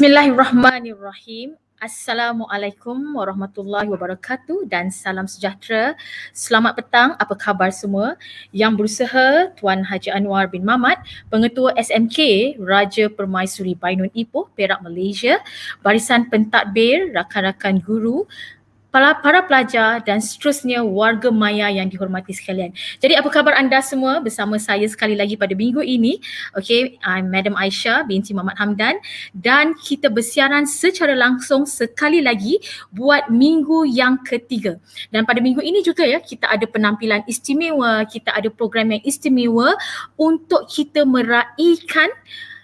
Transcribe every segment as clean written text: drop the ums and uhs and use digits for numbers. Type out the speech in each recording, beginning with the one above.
Bismillahirrahmanirrahim. Assalamualaikum warahmatullahi wabarakatuh dan salam sejahtera. Selamat petang, apa khabar semua? Yang berusaha Tuan Haji Anwar bin Mamat, Pengetua SMK Raja Permaisuri Bainun Ipoh, Perak, Malaysia, barisan pentadbir, rakan-rakan guru, para pelajar dan seterusnya warga maya yang dihormati sekalian. Jadi apa khabar anda semua? Bersama saya sekali lagi pada minggu ini. Okay, I'm Madam Aisyah binti Muhammad Hamdan dan kita bersiaran secara langsung sekali lagi buat minggu yang ketiga. Dan pada minggu ini juga ya, kita ada penampilan istimewa, kita ada program yang istimewa untuk kita meraihkan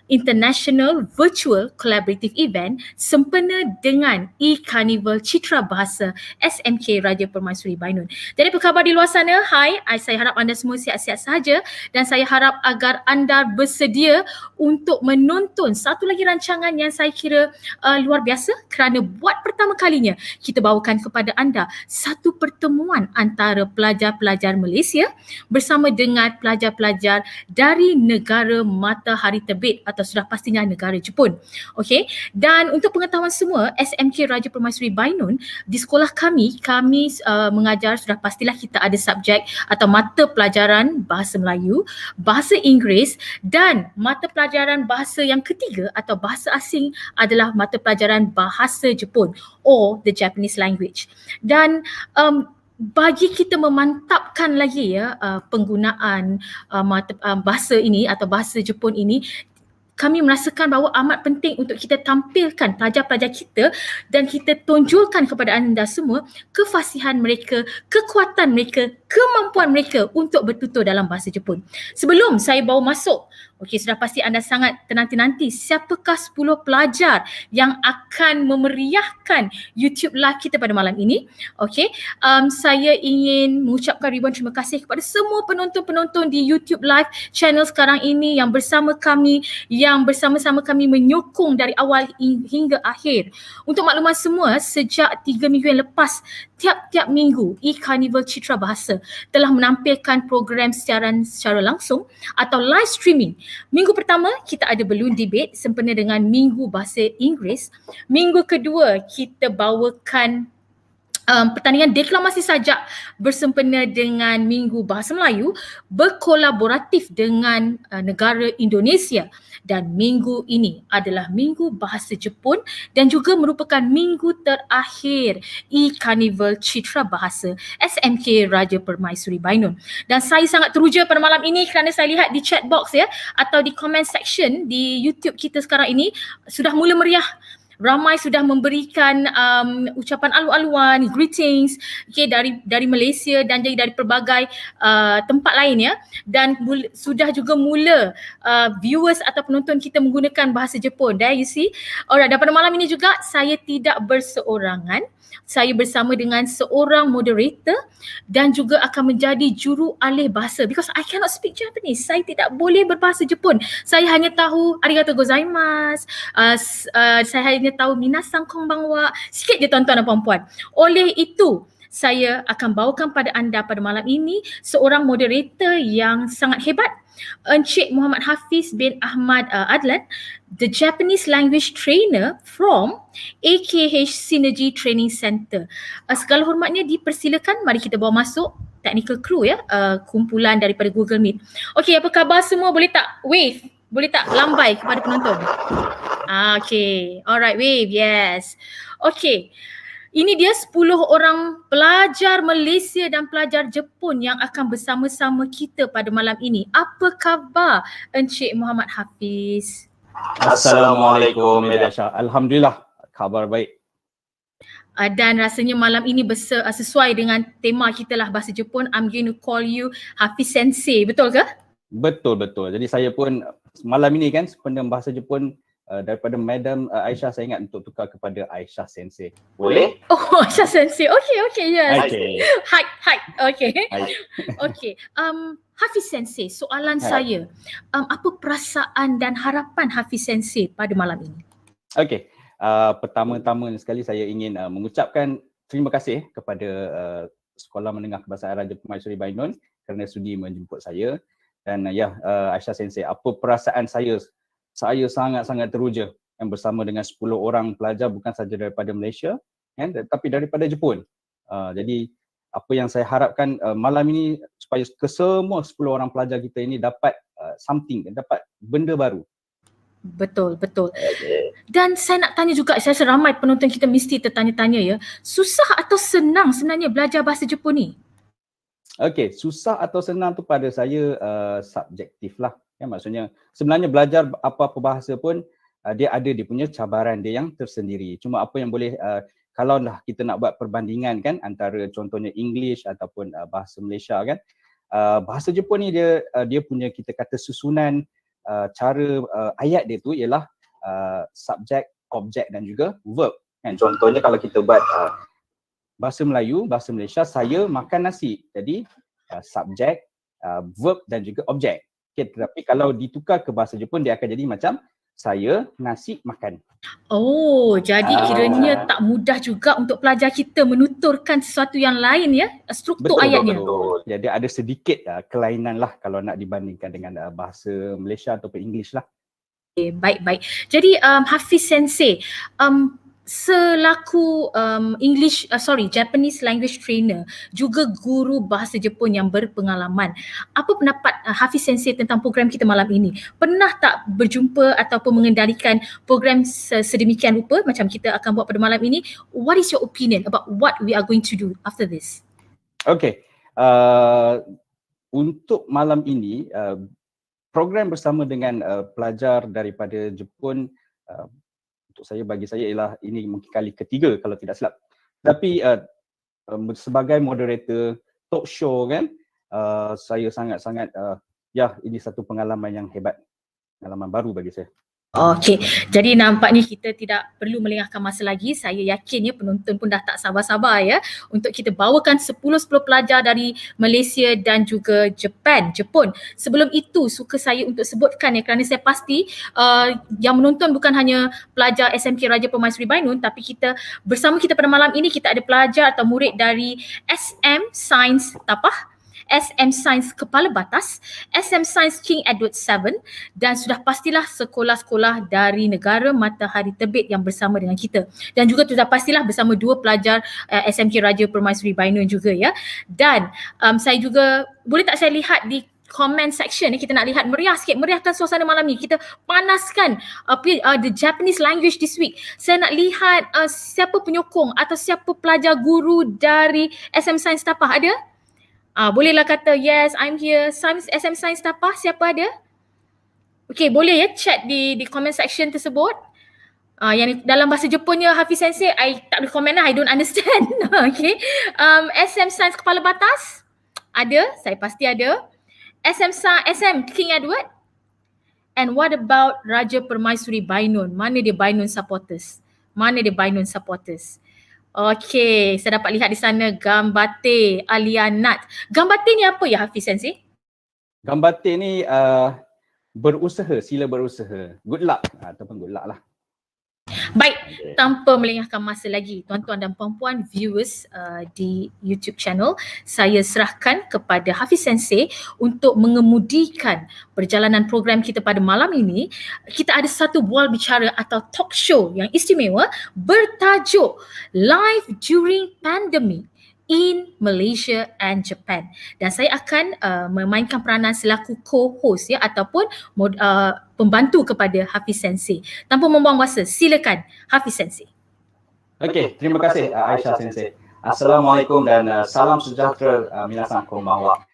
International Virtual Collaborative Event sempena dengan E-Carnival Citra Bahasa SMK Raja Permaisuri Bainun. Jadi apa khabar di luar sana? Hai, saya harap anda semua sihat-sihat sahaja dan saya harap agar anda bersedia untuk menonton satu lagi rancangan yang saya kira luar biasa kerana buat pertama kalinya kita bawakan kepada anda satu pertemuan antara pelajar-pelajar Malaysia bersama dengan pelajar-pelajar dari negara matahari terbit atau sudah pastinya negara Jepun. Okey, dan untuk pengetahuan semua, SMK Raja Permaisuri Bainun di sekolah kami mengajar, sudah pastilah kita ada subjek atau mata pelajaran bahasa Melayu, bahasa Inggeris dan mata pelajaran bahasa yang ketiga atau bahasa asing adalah mata pelajaran bahasa Jepun or the Japanese language. Dan bagi kita memantapkan lagi ya penggunaan bahasa ini atau bahasa Jepun ini, kami merasakan bahawa amat penting untuk kita tampilkan pelajar-pelajar kita dan kita tunjukkan kepada anda semua kefasihan mereka, kekuatan mereka, kemampuan mereka untuk bertutur dalam bahasa Jepun. Sebelum saya bawa masuk, okey, sudah pasti anda sangat menanti-nanti siapakah 10 pelajar yang akan memeriahkan YouTube live kita pada malam ini. Okey, saya ingin mengucapkan ribuan terima kasih kepada semua penonton-penonton di YouTube live channel sekarang ini yang bersama kami, yang bersama-sama kami menyokong dari awal hingga akhir. Untuk makluman semua, sejak 3 minggu yang lepas, tiap-tiap minggu E-Carnival Citra Bahasa telah menampilkan program siaran secara langsung atau live streaming. Minggu pertama kita ada balloon debate sempena dengan Minggu Bahasa Inggeris. Minggu kedua kita bawakan pertandingan deklamasi sajak bersempena dengan Minggu Bahasa Melayu berkolaboratif dengan negara Indonesia. Dan minggu ini adalah Minggu Bahasa Jepun dan juga merupakan minggu terakhir E-Carnival Citra Bahasa SMK Raja Permaisuri Bainun. Dan saya sangat teruja pada malam ini kerana saya lihat di chat box ya atau di comment section di YouTube kita sekarang ini sudah mula meriah. Ramai sudah memberikan ucapan alu-aluan, greetings, okay, dari Malaysia dan jadi dari pelbagai tempat lain ya. Dan sudah juga mula viewers atau penonton kita menggunakan bahasa Jepun. There you see. Alright, dan pada malam ini juga saya tidak berseorangan. Saya bersama dengan seorang moderator dan juga akan menjadi juru alih bahasa because I cannot speak Japanese. Saya tidak boleh berbahasa Jepun. Saya hanya tahu arigatou gozaimasu. Saya hanya tahu minasan konbanwa. Sikit je tuan-tuan dan puan-puan. Oleh itu, saya akan bawakan pada anda pada malam ini seorang moderator yang sangat hebat, Encik Muhammad Hafiz bin Ahmad Adlan, the Japanese language trainer from AKH Synergy Training Center. Segala hormatnya dipersilakan, mari kita bawa masuk technical crew ya, kumpulan daripada Google Meet. Okey, apa khabar semua? Boleh tak wave? Boleh tak lambai kepada penonton? Okay, alright, wave, yes. Okay, ini dia 10 orang pelajar Malaysia dan pelajar Jepun yang akan bersama-sama kita pada malam ini. Apa khabar Encik Muhammad Hafiz? Assalamualaikum Aisyah. Alhamdulillah, khabar baik. Dan rasanya malam ini sesuai dengan tema kita lah bahasa Jepun. I'm going to call you Hafiz Sensei, betul ke? Betul. Jadi saya pun malam ini kan sepenuh bahasa Jepun daripada Madam Aisyah, saya ingat untuk tukar kepada Aisyah Sensei. Boleh? Oh, Aisyah Sensei. Okay, yes. Okay. Hai. Okay. Okay. Hafiz Sensei, soalan saya. Apa perasaan dan harapan Hafiz Sensei pada malam ini? Okay. Pertama-tama sekali saya ingin mengucapkan terima kasih kepada Sekolah Menengah Kebahasaan Raja Permaisuri Bainun kerana sudi menjemput saya. Dan Aisyah Sensei, apa perasaan saya? Saya sangat-sangat teruja yang bersama dengan 10 orang pelajar bukan saja daripada Malaysia kan, tetapi daripada Jepun. Jadi apa yang saya harapkan malam ini supaya kesemua 10 orang pelajar kita ini dapat dapat benda baru. Betul, betul. Dan saya nak tanya juga, saya rasa ramai penonton kita mesti tertanya-tanya ya, susah atau senang sebenarnya belajar bahasa Jepun ni? Okey, susah atau senang tu pada saya subjektif lah. Ya, maksudnya sebenarnya belajar apa-apa bahasa pun dia punya cabaran dia yang tersendiri. Cuma apa yang boleh kalaulah kita nak buat perbandingan kan antara contohnya English ataupun bahasa Malaysia kan, bahasa Jepun ni dia punya kita kata susunan cara ayat dia tu ialah subjek, objek dan juga verb. Kan? Contohnya kalau kita buat bahasa Melayu, bahasa Malaysia, saya makan nasi. Jadi subjek, verb dan juga objek. Okay, tetapi kalau ditukar ke bahasa Jepun dia akan jadi macam saya nasi makan. Oh, jadi kiranya tak mudah juga untuk pelajar kita menuturkan sesuatu yang lain ya, struktur ayatnya. Betul. Jadi ada sedikit kelainan lah kalau nak dibandingkan dengan bahasa Malaysia ataupun English lah. Okay, baik-baik. Jadi Hafiz Sensei, selaku Japanese language trainer, juga guru bahasa Jepun yang berpengalaman, apa pendapat Hafiz Sensei tentang program kita malam ini? Pernah tak berjumpa ataupun mengendalikan program sedemikian rupa macam kita akan buat pada malam ini? What is your opinion about what we are going to do after this? Okay, untuk malam ini program bersama dengan pelajar daripada Jepun bagi saya ialah ini mungkin kali ketiga kalau tidak silap. Tapi sebagai moderator talk show kan, saya sangat-sangat ini satu pengalaman yang hebat, pengalaman baru bagi saya. Okey, jadi nampaknya kita tidak perlu melengahkan masa lagi. Saya yakin ya penonton pun dah tak sabar-sabar ya untuk kita bawakan 10 pelajar dari Malaysia dan juga Jepun. Sebelum itu suka saya untuk sebutkan ya, kerana saya pasti yang menonton bukan hanya pelajar SMK Raja Permaisuri Bainun, tapi bersama kita pada malam ini kita ada pelajar atau murid dari SM Sains Tapah, SM Sains Kepala Batas, SM Sains King Edward VII dan sudah pastilah sekolah-sekolah dari negara Matahari Terbit yang bersama dengan kita. Dan juga sudah pastilah bersama dua pelajar SMK Raja Permaisuri Bainun juga ya. Dan saya juga, boleh tak saya lihat di comment section ni, kita nak lihat meriahkan suasana malam ni. Kita panaskan the Japanese language this week. Saya nak lihat siapa penyokong atau siapa pelajar guru dari SM Sains Tapah ada? Bolehlah kata yes, I'm here. SM Sains Tapah, siapa ada? Okay, boleh ya chat di comment section tersebut. Yang dalam bahasa Jepunnya Hafiz Sensei, I tak boleh komen lah, I don't understand. Okay. SM Sains Kepala Batas, ada, saya pasti ada. SM King Edward. And what about Raja Permaisuri Bainun? Mana dia Bainun supporters? Okey, saya dapat lihat di sana Gambate Alianat. Gambate ni apa ya Hafiz Sensei? Gambate ni berusaha, sila berusaha. Good luck ataupun good luck lah. Baik, tanpa melengahkan masa lagi, tuan-tuan dan puan-puan viewers di YouTube channel, saya serahkan kepada Hafiz Sensei untuk mengemudikan perjalanan program kita pada malam ini. Kita ada satu bual bicara atau talk show yang istimewa bertajuk Live During Pandemic in Malaysia and Japan. Dan saya akan memainkan peranan selaku co-host ya ataupun pembantu kepada Hafiz Sensei. Tanpa membuang masa, silakan Hafiz Sensei. Okey, terima kasih Aisyah Sensei. Assalamualaikum dan salam sejahtera minasan konbanwa.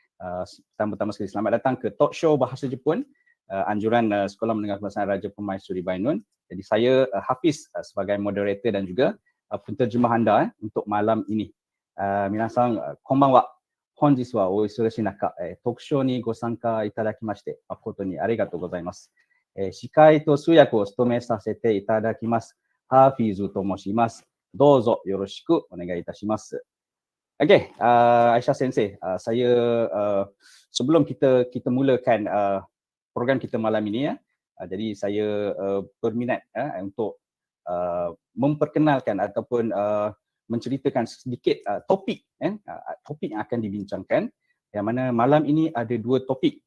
Pertama-tama sekali selamat datang ke talk show bahasa Jepun anjuran Sekolah Menengah Kebahasaan Raja Permaisuri Bainun. Jadi saya Hafiz sebagai moderator dan juga penterjemah anda untuk malam ini. 皆さんこんばんは。本日はお忙しい中、トークショーにご参加いただきまして誠にありがとうございます。司会と通訳を務めさせていただきます。ハーフィーズと申します。どうぞよろしくお願いいたします。Okey, Aisyah Sensei, saya sebelum kita mulakan program kita malam ini ya, jadi saya berminat untuk memperkenalkan ataupun menceritakan sedikit topik yang akan dibincangkan, yang mana malam ini ada dua topik,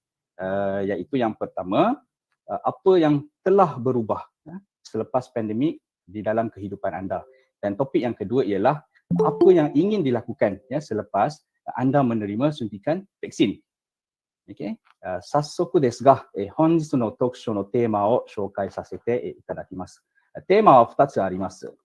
iaitu yang pertama apa yang telah berubah selepas pandemik di dalam kehidupan anda. Dan topik yang kedua ialah apa yang ingin dilakukan ya selepas anda menerima suntikan vaksin. Okay. 早速ですが、本日の特書のテーマを紹介させていただきます。テーマは2つあります。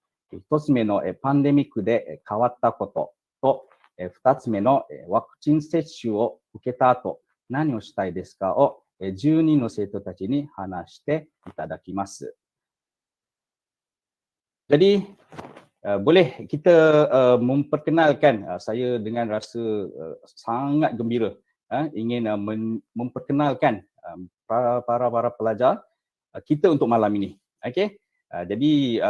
1つ目のパンデミックで変わったことと、2つ目のワクチン接種を受けた後、何をしたいですかを10人の生徒たちに話していただきます。Jadi, boleh kita memperkenalkan, saya dengan rasa sangat gembira ingin memperkenalkan para pelajar kita untuk malam ini. Okey. Jadi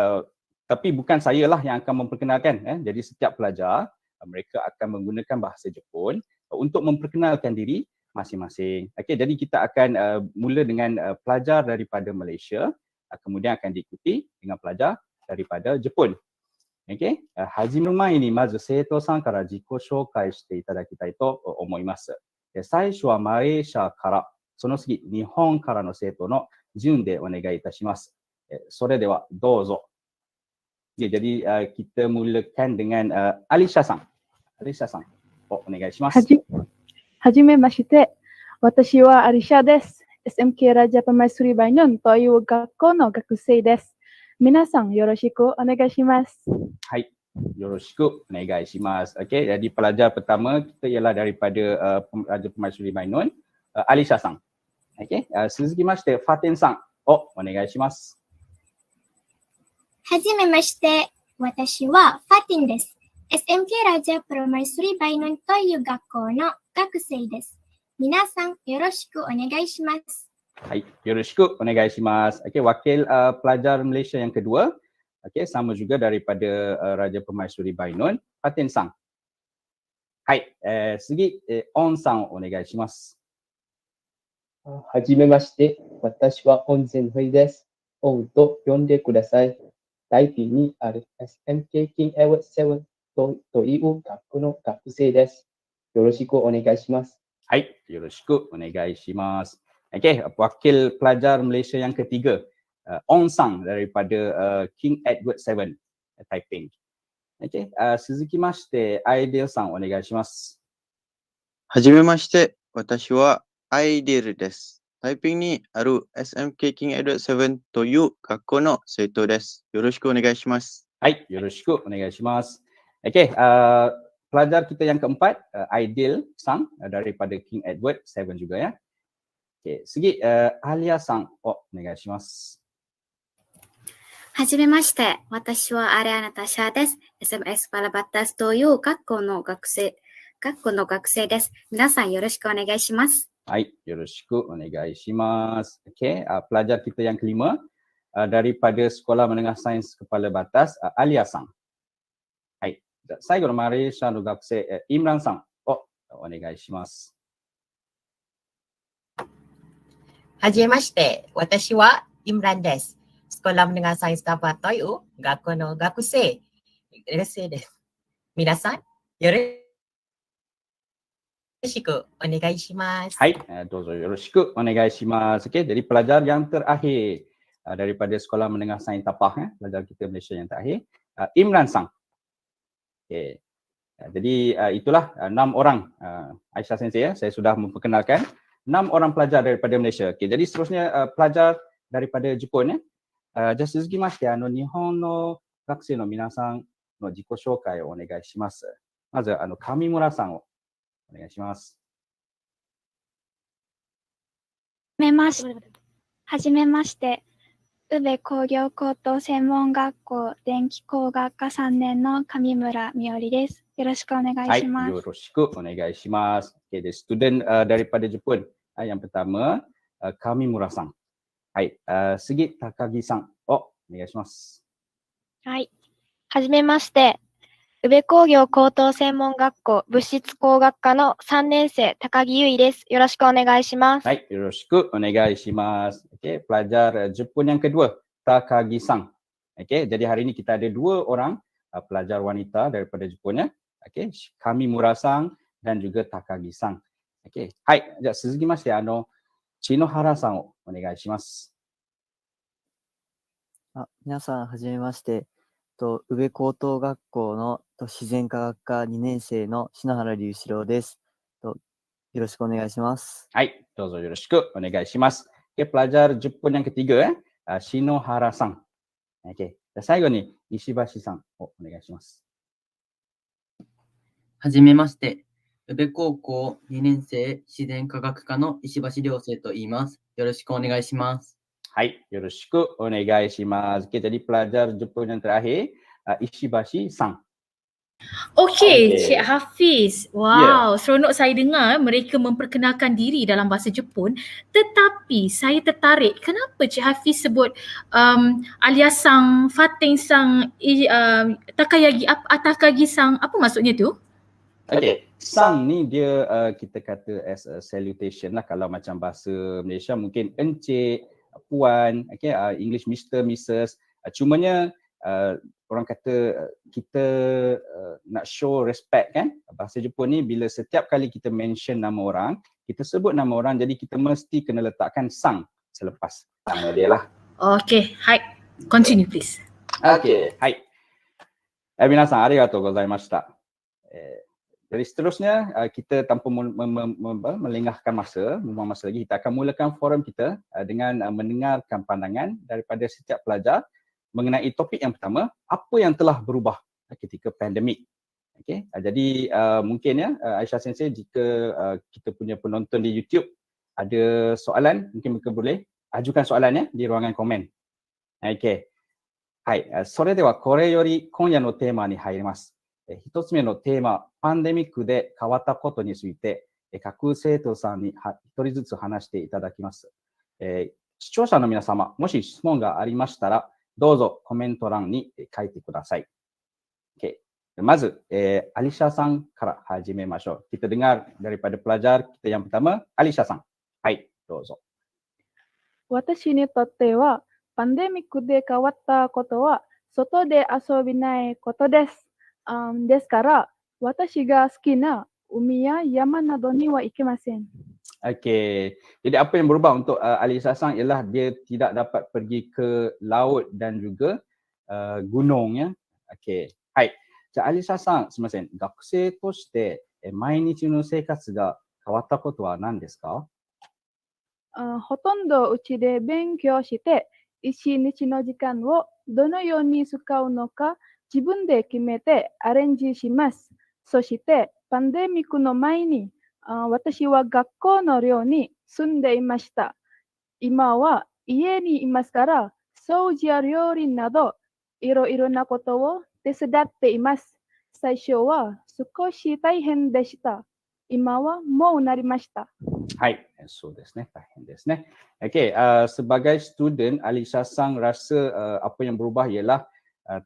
tapi bukan saya lah yang akan memperkenalkan. Jadi setiap pelajar mereka akan menggunakan bahasa Jepun untuk memperkenalkan diri masing-masing. Okey, jadi kita akan mula dengan pelajar daripada Malaysia, kemudian akan diikuti dengan pelajar daripada Jepun. Okay. 始める前にまず生徒さんから自己紹介していただきたいと思います。最初はマレーシアから、その次日本からの生徒の順でお願いいたします。それではどうぞ。Jadi kita mulakan dengan Alishaさん。Alishaさん、お願いします。はじめまして。私はアリシャです。SMK ラジャパマイスリバイノンという学校の学生です。皆さんよろしくお願いします。Hai, yoroshiku onegai shimasu. Okey, jadi pelajar pertama kita ialah daripada Raja Permaisuri Mainun, Alisha sang. Okey, suzukimashite Faten sang. O, onegai shimasu. はじめまして。私はファティンです。SMK ラジャプロマイスリバイノンという学校の学生です。皆さんよろしくお願いします。Hai, yoroshiku onegai shimasu. Okey, wakil pelajar Malaysia yang kedua. Okey, sama juga daripada Raja Permaisuri Bainun, Fatin sang. Hai,次On sang onegai shimasu. はじめまして。私はオンゼンフェイです。オンと呼んでください。台北にある SMK King Edward 7という学校の学生です。よろしくお願いします。Hai, yoroshiku onegai shimasu. Okey, wakil pelajar Malaysia yang ketiga, Ong Sang daripada King Edward 7, Taiping. Okey, suzukimashite Aidil sang onegai shimasu. はじめまして。私はアイデルです。台北にある SMK King Edward 7という学校の生徒です。よろしくお願いします。Hai, yoroshiku onegai shimasu. Okey, pelajar kita yang keempat, Aidil sang daripada King Edward 7 juga ya. Okey, segi Alia sang, onegai shimasu. はじめまして。私はアレアナタシャです。SMS パラバッタスという学校の学生です。皆さんよろしくお願いします。Hai, yoroshiku onegai shimasu. Okey, pelajar kita yang kelima daripada Sekolah Menengah Sains Kepala Batas, Alia sang. Hai, 最後のマレーシアの学生、イムランさんをお願いします。はじめまして。私はイムランです。Sekolah Menengah Sains Kapal Toyu, 学校の学生です。皆さん、よろしくお願いします。Hai, dozo yoroshiku onegai shimasu. Okey, jadi pelajar yang terakhir daripada Sekolah Menengah Sains Tapah, pelajar kita Malaysia yang terakhir, Imran sang. Okey. Jadi itulah 6 orang Aisyah Sensei ya, saya sudah memperkenalkan 6 orang pelajar daripada Malaysia. Okey, jadi seterusnya pelajar daripada Jepun ya. じゃあ続きまして日本の学生の皆さんの自己紹介をお願いします。まず上村さんをお願いします。はじめまして。宇部工業高等専門学校電気工学科3年の上村美織です。よろしくお願いします。Hai, yoroshiku onegai shimasu. Okay, the student daripada Jepun. Yang pertama, Kamimura-san. Hai, Sigi Takagi-san. O, onegai shimasu. はい。はじめまして。宇部工業高等専門学校物質工学科の3年生高木優衣です。よろしくお願いします。Hai, yoroshiku onegai shimasu. Okay, pelajar Jepun yang kedua, Takagi-san. Okay, jadi hari ini kita ada 2 orang pelajar wanita daripada Jepun ya. Okay, Kamimura-san dan juga Takagi-san. Okay, hai, じゃあ続きまして篠原さんをお願いします。皆さん、はじめまして。宇部高等学校の自然科学科2年生の篠原隆志郎です。よろしくお願いします。Hai, dozo yoroshiku onegaishimasu. Okay, pelajar Jepun yang ketiga, Shinohara-san. Okay, dan 最後に石橋さんをお願いします。はじめまして。宇部高校2年生自然科学科の石橋亮生と言います。よろしくお願いします。Hai, yoroshiku onegaishimasu. Okay, jadi pelajar Jepun yang terakhir, Ishibashi-san. Okey, Okey. Cik Hafiz. Wow, seronok saya dengar mereka memperkenalkan diri dalam bahasa Jepun. Tetapi saya tertarik, kenapa Cik Hafiz sebut alias-sang, Fatin-sang, Takagi-sang, apa maksudnya tu? Okay, sang ni dia kita kata as a salutation lah. Kalau macam bahasa Malaysia mungkin encik, puan, okay, English Mr, Mrs. Cumanya orang kata kita nak show respect kan. Bahasa Jepun ni bila setiap kali kita mention nama orang, kita sebut nama orang, jadi kita mesti kena letakkan sang selepas nama dia lah. Okay, hai. Continue please. Okay, hai. Minasan, arigatou gozaimashita. Jadi seterusnya kita tanpa melengahkan masa, membuang masa lagi, kita akan mulakan forum kita dengan mendengarkan pandangan daripada setiap pelajar mengenai topik yang pertama, apa yang telah berubah ketika pandemik. Okay, jadi mungkin ya Aisyah Sensei, jika kita punya penonton di YouTube ada soalan, mungkin mereka boleh ajukan soalannya di ruangan komen. Okay. Hai, それではこれより今夜のテーマに入ります。一つ目のテーマ、パンデミックで変わったことについて、各生徒さんに一人ずつ話していただきます。視聴者の皆様、もし質問がありましたら、どうぞコメント欄に書いてください。Okay. まず、アリシャさんから始めましょう。Kita dengar daripada pelajar kita yang pertama, アリシャさん。はい、どうぞ。私にとっては、パンデミックで変わったことは、外で遊びないことです。ですから、私が好きな海や山などには行けません。Okey, jadi apa yang berubah untuk Alisa Sang ialah dia tidak dapat pergi ke laut dan juga gunung ya. Okey, hai. じゃあアリサさん、すみません。学生として毎日の生活が変わったことは何ですか？ほとんどうちで勉強して、一日の時間をどのように使うのか自分で決めてアレンジします。そしてパンデミックの前に私は学校の寮に住んでいました。今は家にいますから、掃除や料理などいろいろなことを手伝っています。最初は少し大変でした。今はもうなりました。Hai,そうですね。大変ですね。Okey, sebagai student, Alisa Sang rasa apa yang berubah ialah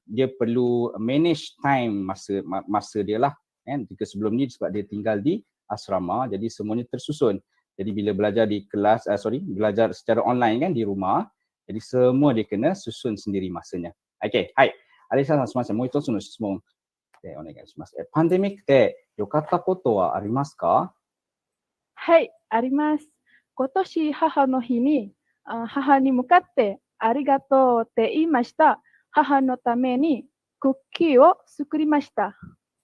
dia perlu manage time masa dia lah. Jika sebelum ni sebab dia tinggal di asrama, jadi semuanya tersusun. Jadi bila belajar di kelas, belajar secara online kan di rumah, jadi semua dia kena susun sendiri masanya. Okay, hai. Alisaさん、すみません。もう一つの質問でお願いします。パンデミックで良かったことはありますか？はい、あります。今年母の日に母に向かってありがとうって言いました。母のためにクッキーを作りました。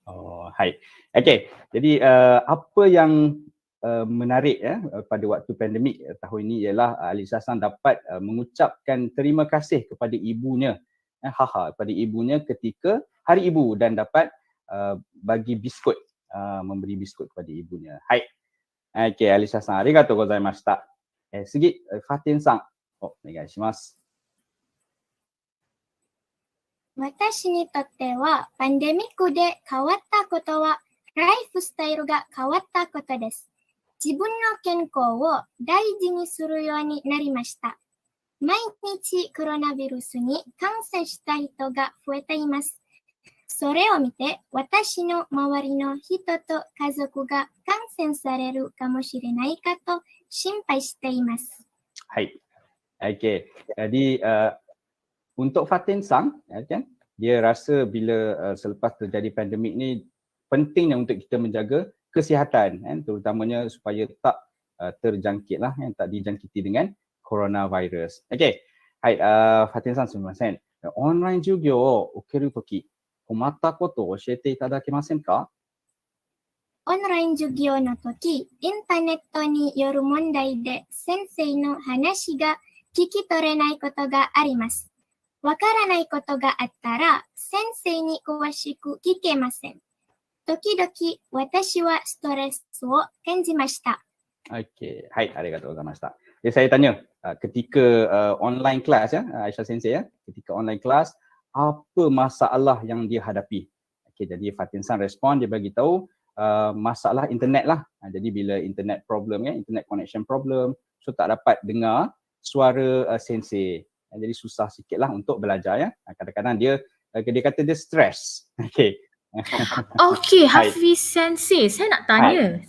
Oh, hai. Okey, jadi apa yang menarik pada waktu pandemik tahun ini ialah Alisa Sang dapat mengucapkan terima kasih kepada ibunya, kepada ibunya ketika Hari Ibu dan dapat bagi biskut, memberi biskut kepada ibunya. Hai. Okey, Alisa Sang, arigatou gozaimashita. Sigi, Fatin Sang, onegai shimasu. 私にとってはパンデミックで変わったことはライフスタイルが変わったことです。自分の健康を大事にするようになりました。毎日コロナウイルスに感染した人が増えています。それを見て私の周りの人と家族が感染されるかもしれないかと心配しています。はい。Okey. Jadi untuk Fatin Sang, kan, dia rasa bila selepas terjadi pandemik ni pentingnya untuk kita menjaga kesihatan, kan, terutamanya supaya tak terjangkit lah, tak dijangkiti dengan coronavirus. Okey, はい、ファティンさんすみません。オンライン授業を受けるとき、困ったことを教えていただけませんか？オンライン授業の時、インターネットによる問題で先生の話が聞き取れないことがあります。わからないことがあったら、先生に詳しく聞けません。時々、私はストレスを感じました。Okey, hai, arigatou gozaimashita. Jadi saya tanya, ketika online class ya, Aisyah Sensei ya, ketika online class, apa masalah yang dia hadapi? Okey, jadi Fatin San respon, dia bagi tahu masalah internet lah. Jadi bila internet problem ya, internet connection problem, so tak dapat dengar suara Sensei. Jadi susah sikit lah untuk belajar ya. Kadang-kadang dia kata dia stress. Okey. Okey, Hai. Hafiz Sensei, saya nak tanya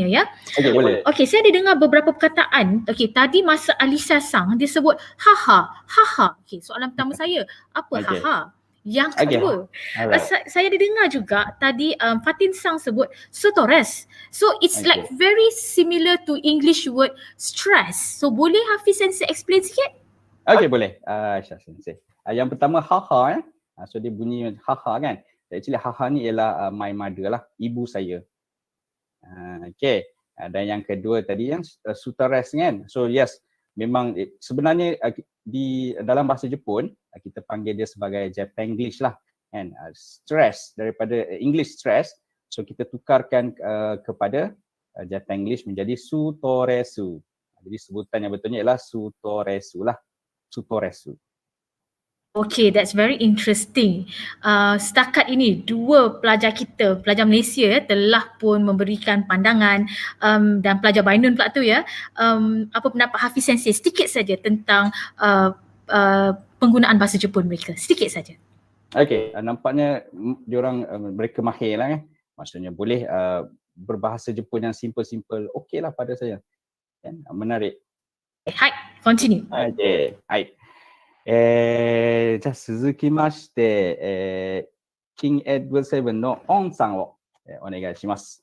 ya. Okey, boleh. Okey, saya ada dengar beberapa perkataan. Okey, tadi masa Alisa Sang dia sebut haha, haha. Okey, soalan pertama saya, apa Okey. haha? Yang Okey. kedua, Alright. saya ada dengar juga tadi Fatin Sang sebut sutores. So it's like Okey. very similar to English word stress. So boleh Hafiz Sensei explain sikit? Okey, boleh. Aisyah Sensei. Yang pertama haha ya. So dia bunyi haha kan. Actually haha ni ialah my mother lah, ibu saya. Okey. Dan yang kedua tadi yang sutores kan. So yes, memang sebenarnya di dalam bahasa Jepun kita panggil dia sebagai Japanglish lah kan. Stress daripada English stress, so kita tukarkan kepada Japanglish menjadi sutoresu. Jadi sebutan yang betulnya ialah sutoresu lah. Sutoresu. Okay, that's very interesting. Setakat ini dua pelajar kita, pelajar Malaysia ya, telah pun memberikan pandangan dan pelajar Bainun pula tu ya. Apa pendapat Hafiz Sensei sedikit saja tentang penggunaan bahasa Jepun mereka, sedikit saja. Okey, nampaknya diorang mereka mahir lah kan. Maksudnya boleh berbahasa Jepun yang simple-simple, okey lah pada saya. Kan? Menarik. Hai, continue. Okey, hai. じゃあ続きまして、キングエッド7のオンさんを、お願いします。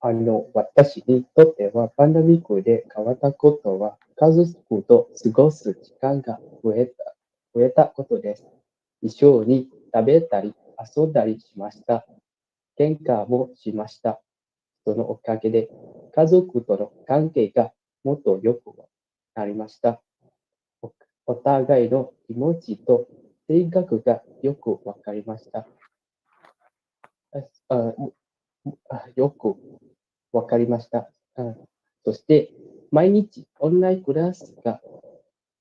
私にとってはパンデミックで変わったことは、家族と過ごす時間が増えたことです。一緒に食べたり遊んだりしました。喧嘩もしました。そのおかげで家族との関係がもっと良くなりました。お互いの気持ちと性格がよくわかりました。よくわかりました。そして毎日オンラインクラスが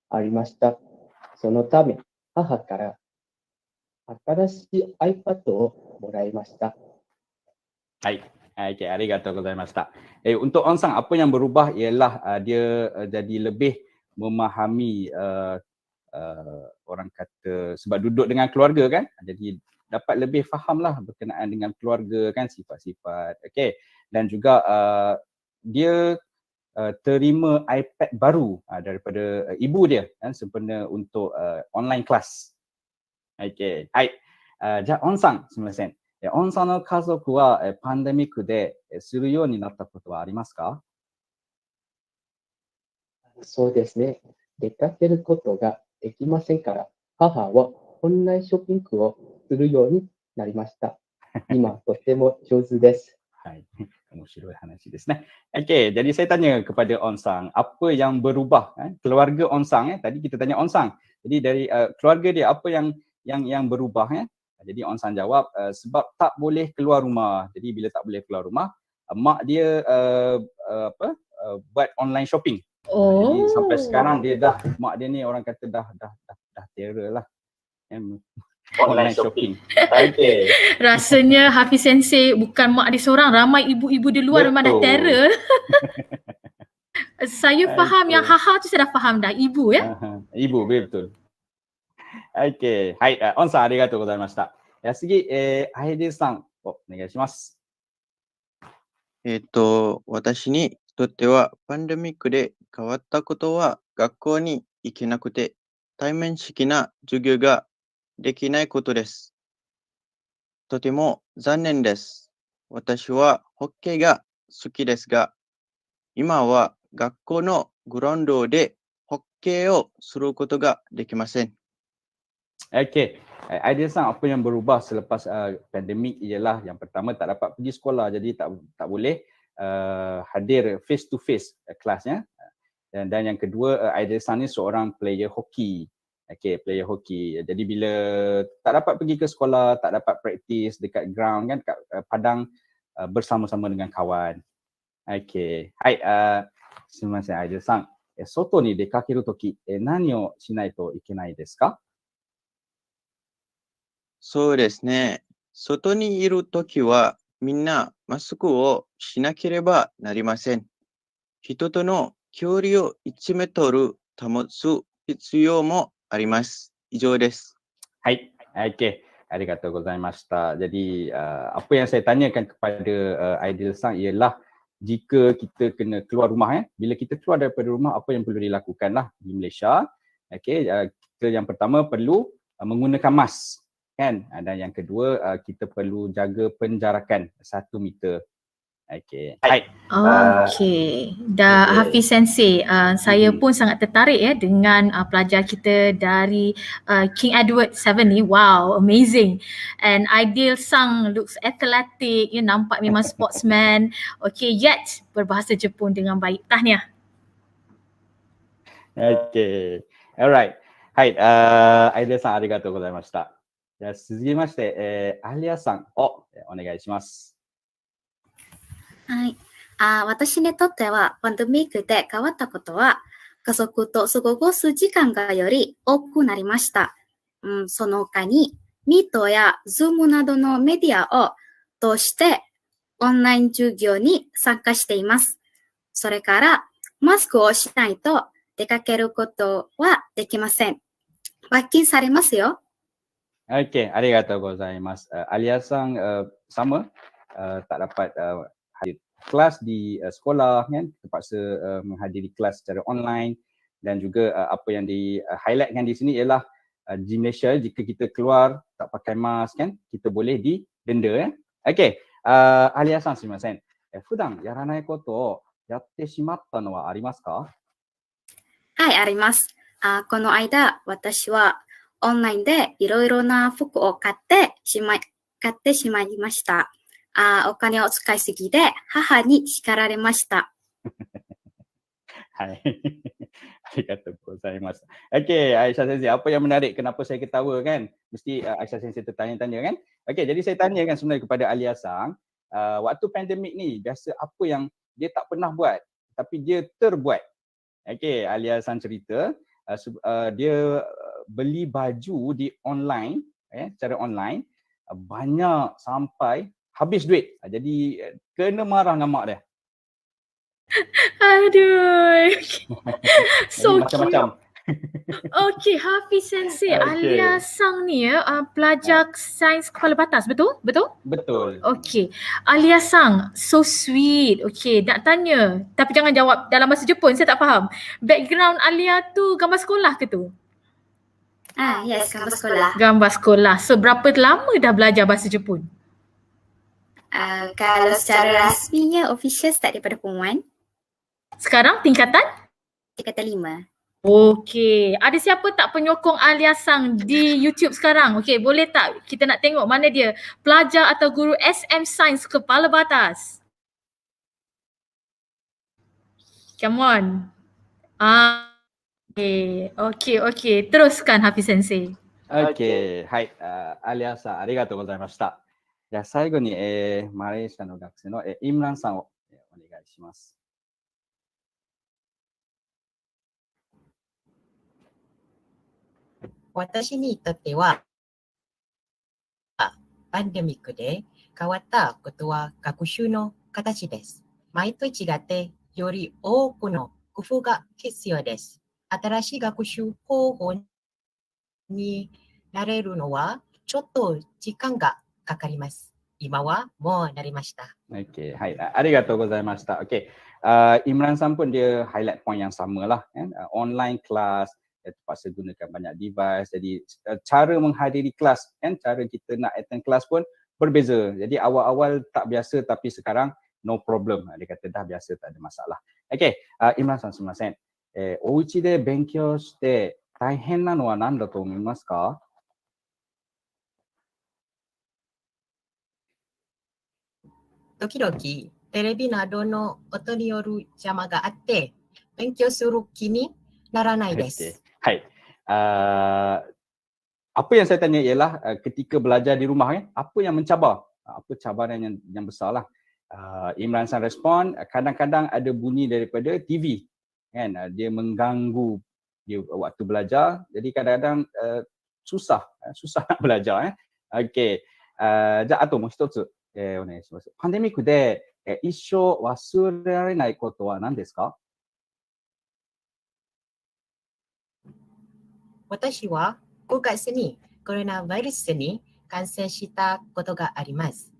ありました。そのため母から新しい iPad をもらいました。はい。Okay, arigatou gozaimashita. Untuk Onsang, apa yang berubah ialah dia jadi lebih memahami orang kata sebab duduk dengan keluarga kan, jadi dapat lebih fahamlah berkenaan dengan keluarga kan, sifat-sifat. Okey, dan juga dia terima iPad baru daripada ibu dia kan, sempena untuk online class. Okey, hai. じゃあ、オンさん、すみません。オンさんの家族はパンデミックでするようになったことはありますか？そうですね。出かけることができませんから、母はオンラインショッピングをするようになりました。今、とても上手です。Hai, musyirul hanasiですね. Okey, jadi saya tanya kepada Onsang, apa yang berubah keluarga Onsang tadi kita tanya Onsang. Jadi dari keluarga dia apa yang berubah Jadi Onsang jawab sebab tak boleh keluar rumah. Jadi bila tak boleh keluar rumah, mak dia buat online shopping. Jadi sampai sekarang dia mak dia ni orang kata dah terror lah. Online shopping. Okay. Rasanya Hafiz Sensei bukan mak dia seorang, ramai ibu-ibu di luar memang dah terror. Saya faham yang haha tu saya dah faham dah, ibu ya. Ibu, betul. Okay. Hai, Onsang, arigatou gozaimashita. 次、アイディさんお願いします。私にとってはパンデミックで変わったことは学校に行けなくて対面式な授業ができないことです。とても残念です。私はホッケーが好きですが、今は学校のグラウンドでホッケーをすることができません。 Okey, Aidil sang apa yang berubah selepas pandemik ialah yang pertama tak dapat pergi sekolah, jadi tak boleh hadir face to face kelasnya. Dan yang kedua, Aidil sang ni seorang player hoki. Okey, player hoki. Jadi bila tak dapat pergi ke sekolah, tak dapat praktis dekat ground kan, kat padang bersama-sama dengan kawan. Okey. Hai, sumimasen Aidil sang. Soto ni dekakeru toki nani o shinai to ikenai desu ka? そうですね。外にいるときはみんなマスクをしなければなりません。人との距離を1メートル保つ必要もあります。以上です。Hai, okey. Arigatou gozaimashita. Jadi apa yang saya tanyakan kepada Aidil sang ialah jika kita kena keluar rumah bila kita keluar daripada rumah apa yang perlu dilakukan lah di Malaysia. Okey, kita yang pertama perlu menggunakan mask kan, dan yang kedua kita perlu jaga penjarakan 1 meter. Okey. Hai. Okey, dah Hafiz Sensei, saya pun sangat tertarik dengan pelajar kita dari King Edward 7 ni. Wow, amazing. And Aidil sang looks athletic, nampak memang sportsman. Okay, yet berbahasa Jepun dengan baik. Tahniah. Okay. Alright. Hai, Aidil sang arigatou gozaimashita. じゃあ続きまして、アリアさんをお願いします。はい。私にとっては、パンデミックで変わったことは、家族と過ごす時間がより多くなりました。その他に、ミートやズームなどのメディアを通して、オンライン授業に参加しています。それから、マスクをしないと出かけることはできません。罰金されますよ。Okey, arigatou gozaimasu. Alia sang sama tak dapat hadir kelas di sekolah kan, terpaksa menghadiri kelas secara online dan juga apa yang di highlightkan di sini ialah di Malaysia jika kita keluar tak pakai mask kan, kita boleh didenda ya. Okey, Alia sang sumimasen. Fudan yaranai koto o yatte shimatta no wa arimasu ka? はい、あります。この間、私はオンラインでいろいろな服を買ってしまいました。お金を使いすぎで母に叱られました。Hai. Arigatou gozaimasu. Okey, Aisyah Sensei, apa yang menarik kenapa saya ketawa kan? Mesti Aisyah Sensei tertanya-tanya kan? Okey, jadi saya tanyakan sebenarnya kepada Alia sang, waktu pandemik ni biasa apa yang dia tak pernah buat tapi dia terbuat. Okey, Alia sang cerita dia beli baju di online, secara online, banyak sampai habis duit. Jadi kena marah dengan mak dia. Aduh. So macam-macam. Okay, Hafiz Sensei, Alia sang ni pelajar sains kepala batas, betul? Betul? Betul. Okay, Alia sang, so sweet. Okay, nak tanya, tapi jangan jawab dalam bahasa Jepun, saya tak faham. Background Alia tu gambar sekolah ke tu? Yes, gambar sekolah. Gambar sekolah. So, berapa lama dah belajar bahasa Jepun? Kalau secara rasminya, official start daripada Form 1. Sekarang tingkatan? Tingkatan 5. Okey, ada siapa tak penyokong Alia sang di YouTube sekarang? Okey, boleh tak kita nak tengok mana dia? Pelajar atau guru SM Sains Kepala Batas? Come on. Okey. Teruskan Hafiz Sensei. Okey, hai, Alia sang, arigatou gozaimashita. じゃあ最後に、マレーシアの学生の、イムランさんを、お願いします。私にとっては、パンデミックで変わったことは学習の形です。前と違ってより多くの工夫が必要です。新しい学習方法になれるのはちょっと時間がかかります。今はもうなりました。Okey, hai, arigatou gozaimashita. Okey, Imran Sam pun dia highlight point yang sama lah kan, online class, terpaksa gunakan banyak device, jadi cara menghadiri kelas kan, cara kita nak attend kelas pun berbeza. Jadi awal-awal tak biasa tapi sekarang no problem. Dia kata dah biasa, tak ada masalah. Okey, Imran Sam sumimasen. お家で勉強して大変なのは何だと思いますか？時々テレビなどの音による邪魔があって勉強する気にならないで Okey. す。 Hai. Apa yang saya tanya ialah ketika belajar di rumah apa yang mencabar? Apa cabaran yang besarlah. Imran San respon, kadang-kadang ada bunyi daripada TV kan, dia mengganggu dia waktu belajar. Jadi kadang-kadang susah nak belajar Okey. じゃああともう一つ、お願いします。パンデミックで一生忘れられないことは何ですか？私は5月にコロナウイルスに感染したことがあります。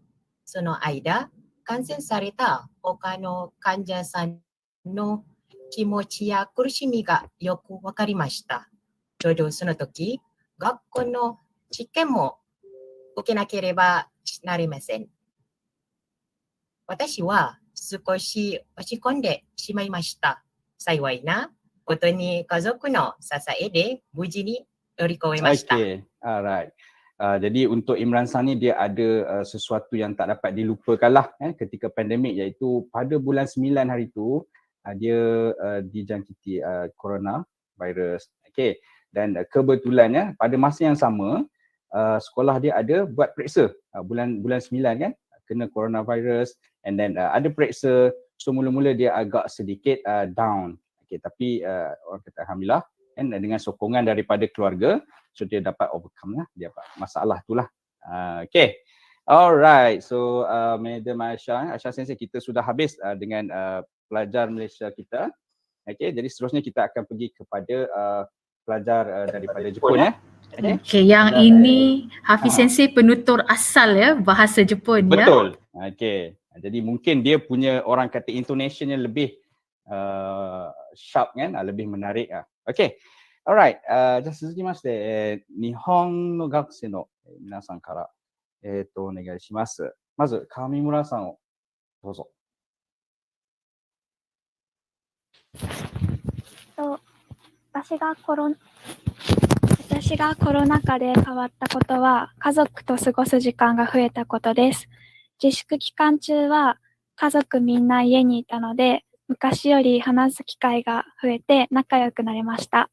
その間、感染された他の患者さんの気持ちや苦しみがよくわかりました。ちょうどその時、学校の試験も受けなければなりません。私は少し落ち込んでしまいました。幸いなことに家族の支えで無事に乗り越えました。 Okay, alright. Jadi untuk Imran San ni dia ada sesuatu yang tak dapat dilupakan lah ketika pandemik, iaitu pada bulan 9 hari tu dia dijangkiti corona virus. Okay. Dan kebetulannya pada masa yang sama sekolah dia ada buat periksa bulan 9 kan, kena coronavirus, and then ada periksa. So mula-mula dia agak sedikit down. Okay, tapi orang kata alhamdulillah kan, dengan sokongan daripada keluarga, so dia dapat overcome lah dia masalah tu lah. Okay, alright. So Madam Aisyah Sensei, kita sudah habis dengan pelajar Malaysia kita. Okay, jadi seterusnya kita akan pergi kepada pelajar daripada Jepun Okay, yang ini Hafiz Sensei penutur asal bahasa Jepun. Betul. Okay, jadi mungkin dia punya orang kata intonation yang lebih sharp kan, lebih menarik. Okay, alright. じゃあ続きまして、日本の学生の皆さんからお願いします。まず上村さんをどうぞ。私がコロナ禍で変わったことは、家族と過ごす時間が増えたことです。自粛期間中は家族みんな家にいたので、昔より話す機会が増えて仲良くなれました。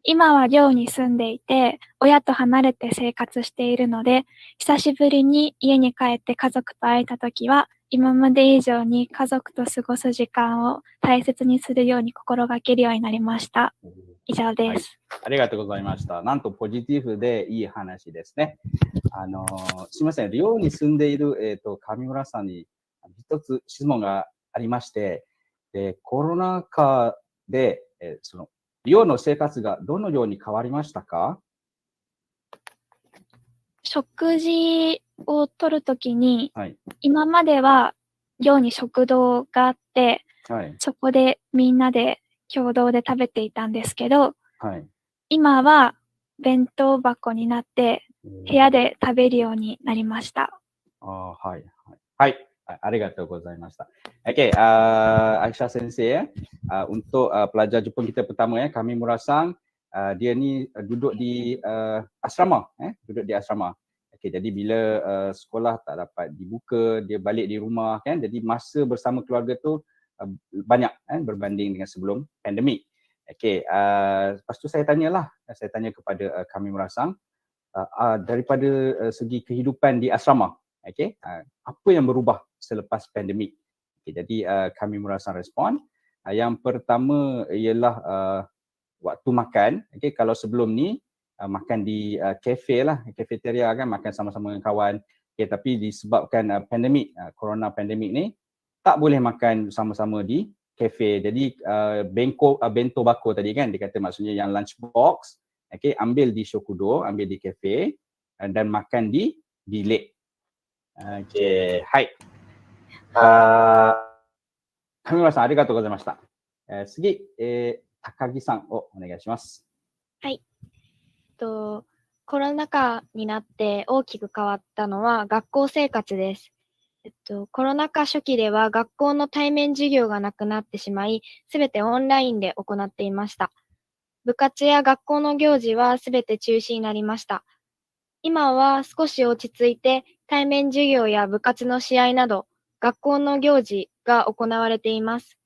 今は寮に住んでいて、親と離れて生活しているので、久しぶりに家に帰って家族と会えたときは、今まで以上に家族と過ごす時間を大切にするように心がけるようになりました。以上です。ありがとうございました。なんとポジティブでいい話ですね。すみません、寮に住んでいる、上村さんに一つ質問がありまして、コロナ禍で、その寮の生活がどのように変わりましたか？食事をとるときに、今までは寮に食堂があって、そこでみんなで共同で食べていたんですけど、今は弁当箱になって部屋で食べるようになりました。はい。ありがとうございました。Okay, Aisyah Sensei untuk pelajar Jepun kita pertama kami Murasang, dia ni duduk di asrama, duduk di asrama. Okay, jadi bila sekolah tak dapat dibuka, dia balik di rumah kan, jadi masa bersama keluarga tu banyak berbanding dengan sebelum pandemik. Okay, lepas tu saya tanya kepada kami Murasang daripada segi kehidupan di asrama. Okay, apa yang berubah selepas pandemik? Okay, jadi kami merasa respon. Yang pertama ialah waktu makan. Okay, kalau sebelum ni makan di kafe lah, cafeteria kan, makan sama-sama dengan kawan. Okay, tapi disebabkan pandemik, corona pandemik ni, tak boleh makan sama-sama di kafe. Jadi bento bako tadi kan, dia kata maksudnya yang lunch box, okay, ambil di Shokudo, ambil di kafe dan makan di bilik. Okay, hai. 上村さんありがとうございました。次、高木さんをお願いします。はい。コロナ禍になって大きく変わったのは学校生活です。コロナ禍初期では学校の対面授業がなくなってしまい、すべてオンラインで行っていました。部活や学校の行事はすべて中止になりました。今は少し落ち着いて、対面授業や部活の試合など、学校の行事が行われています。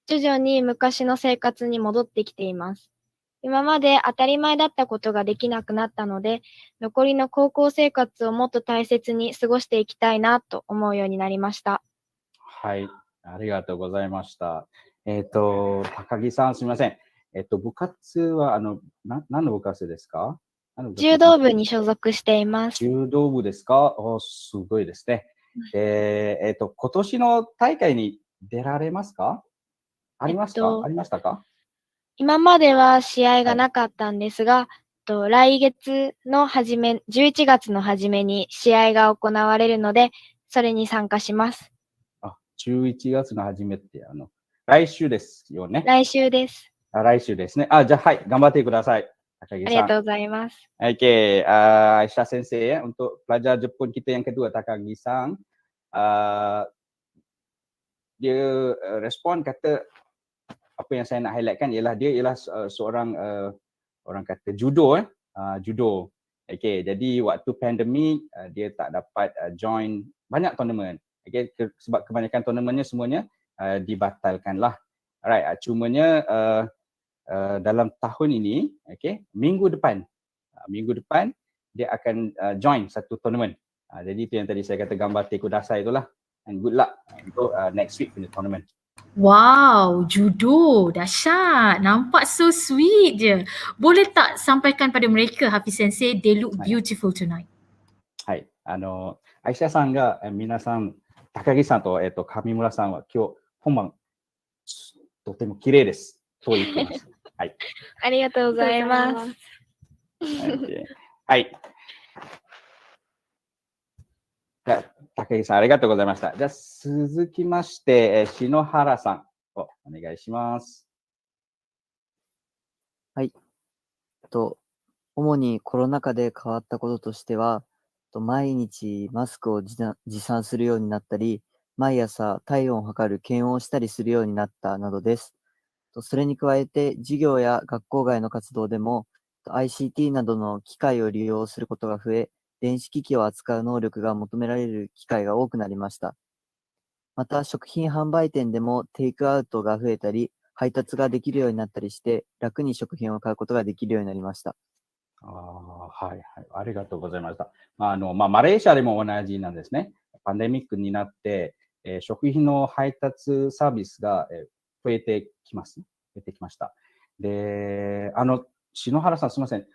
徐々に昔の生活に戻ってきています。今まで当たり前だったことができなくなったので、残りの高校生活をもっと大切に過ごしていきたいなと思うようになりました。はい、ありがとうございました。高木さん、すみません。部活は何の部活ですか？柔道部に所属しています。柔道部ですか？すごいですね。今年の大会に出られますか？ありましたか？今までは試合がなかったんですが、来月の11月の初めに試合が行われるので、それに参加します。11月の初めって来週ですよね。来週です。来週ですね。じゃあはい、頑張ってください。ありがとうございます。Okay, Aisyah Sensei ya, untuk pelajar Jepun kita yang kedua, Takagi Sang, dia respon kata apa yang saya nak highlightkan ialah dia ialah seorang orang kata judo judo. Okay, jadi waktu pandemik dia tak dapat join banyak tournament. Okay, sebab kebanyakan tournamentnya semuanya dibatalkan lah. Alright, cumanya dalam tahun ini, okay, minggu depan dia akan join satu tournament. Jadi itu yang tadi saya kata gambar Tekudasai itulah. And good luck untuk next week punya tournament. Wow, judo, dahsyat. Nampak so sweet je. Boleh tak sampaikan pada mereka, Hafiz Sensei, they look beautiful tonight. はい。アイシャさんが皆さん、高木さんと上村さんは今日本番とても綺麗です。そう言ってます。はい。ありがとうございます。はい。じゃあ、高木さん、ありがとうございました。じゃあ、続きまして、篠原さんをお願いします。はい。主にコロナ禍で変わったこととしては、毎日マスクを持参するようになったり、毎朝体温を測る検温をしたりするようになったなどです。それに加えて、授業や学校外の活動でも、ICT などの機械を利用することが増え、電子機器を扱う能力が求められる機会が多くなりました。また、食品販売店でもテイクアウトが増えたり、配達ができるようになったりして、楽に食品を買うことができるようになりました。はいはい。ありがとうございました。マレーシアでも同じなんですね。パンデミックになって、食品の配達サービスが増えてきました。で、篠原さんすみません。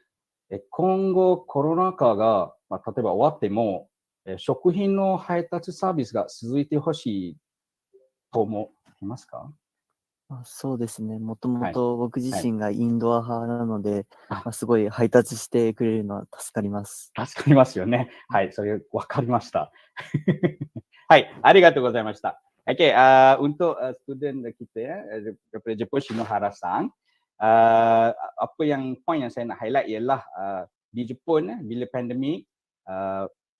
今後コロナ禍が、例えば終わっても、食品の配達サービスが続いてほしいと思いますか？そうですね。もともと僕自身がインドア派なので、すごい配達してくれるのは助かります。助かりますよね。はい、それ分かりました。はい、ありがとうございました。Okay, untuk student kita ya, daripada Jepun, Shinohara Sang, apa yang point yang saya nak highlight ialah di Jepun bila pandemik,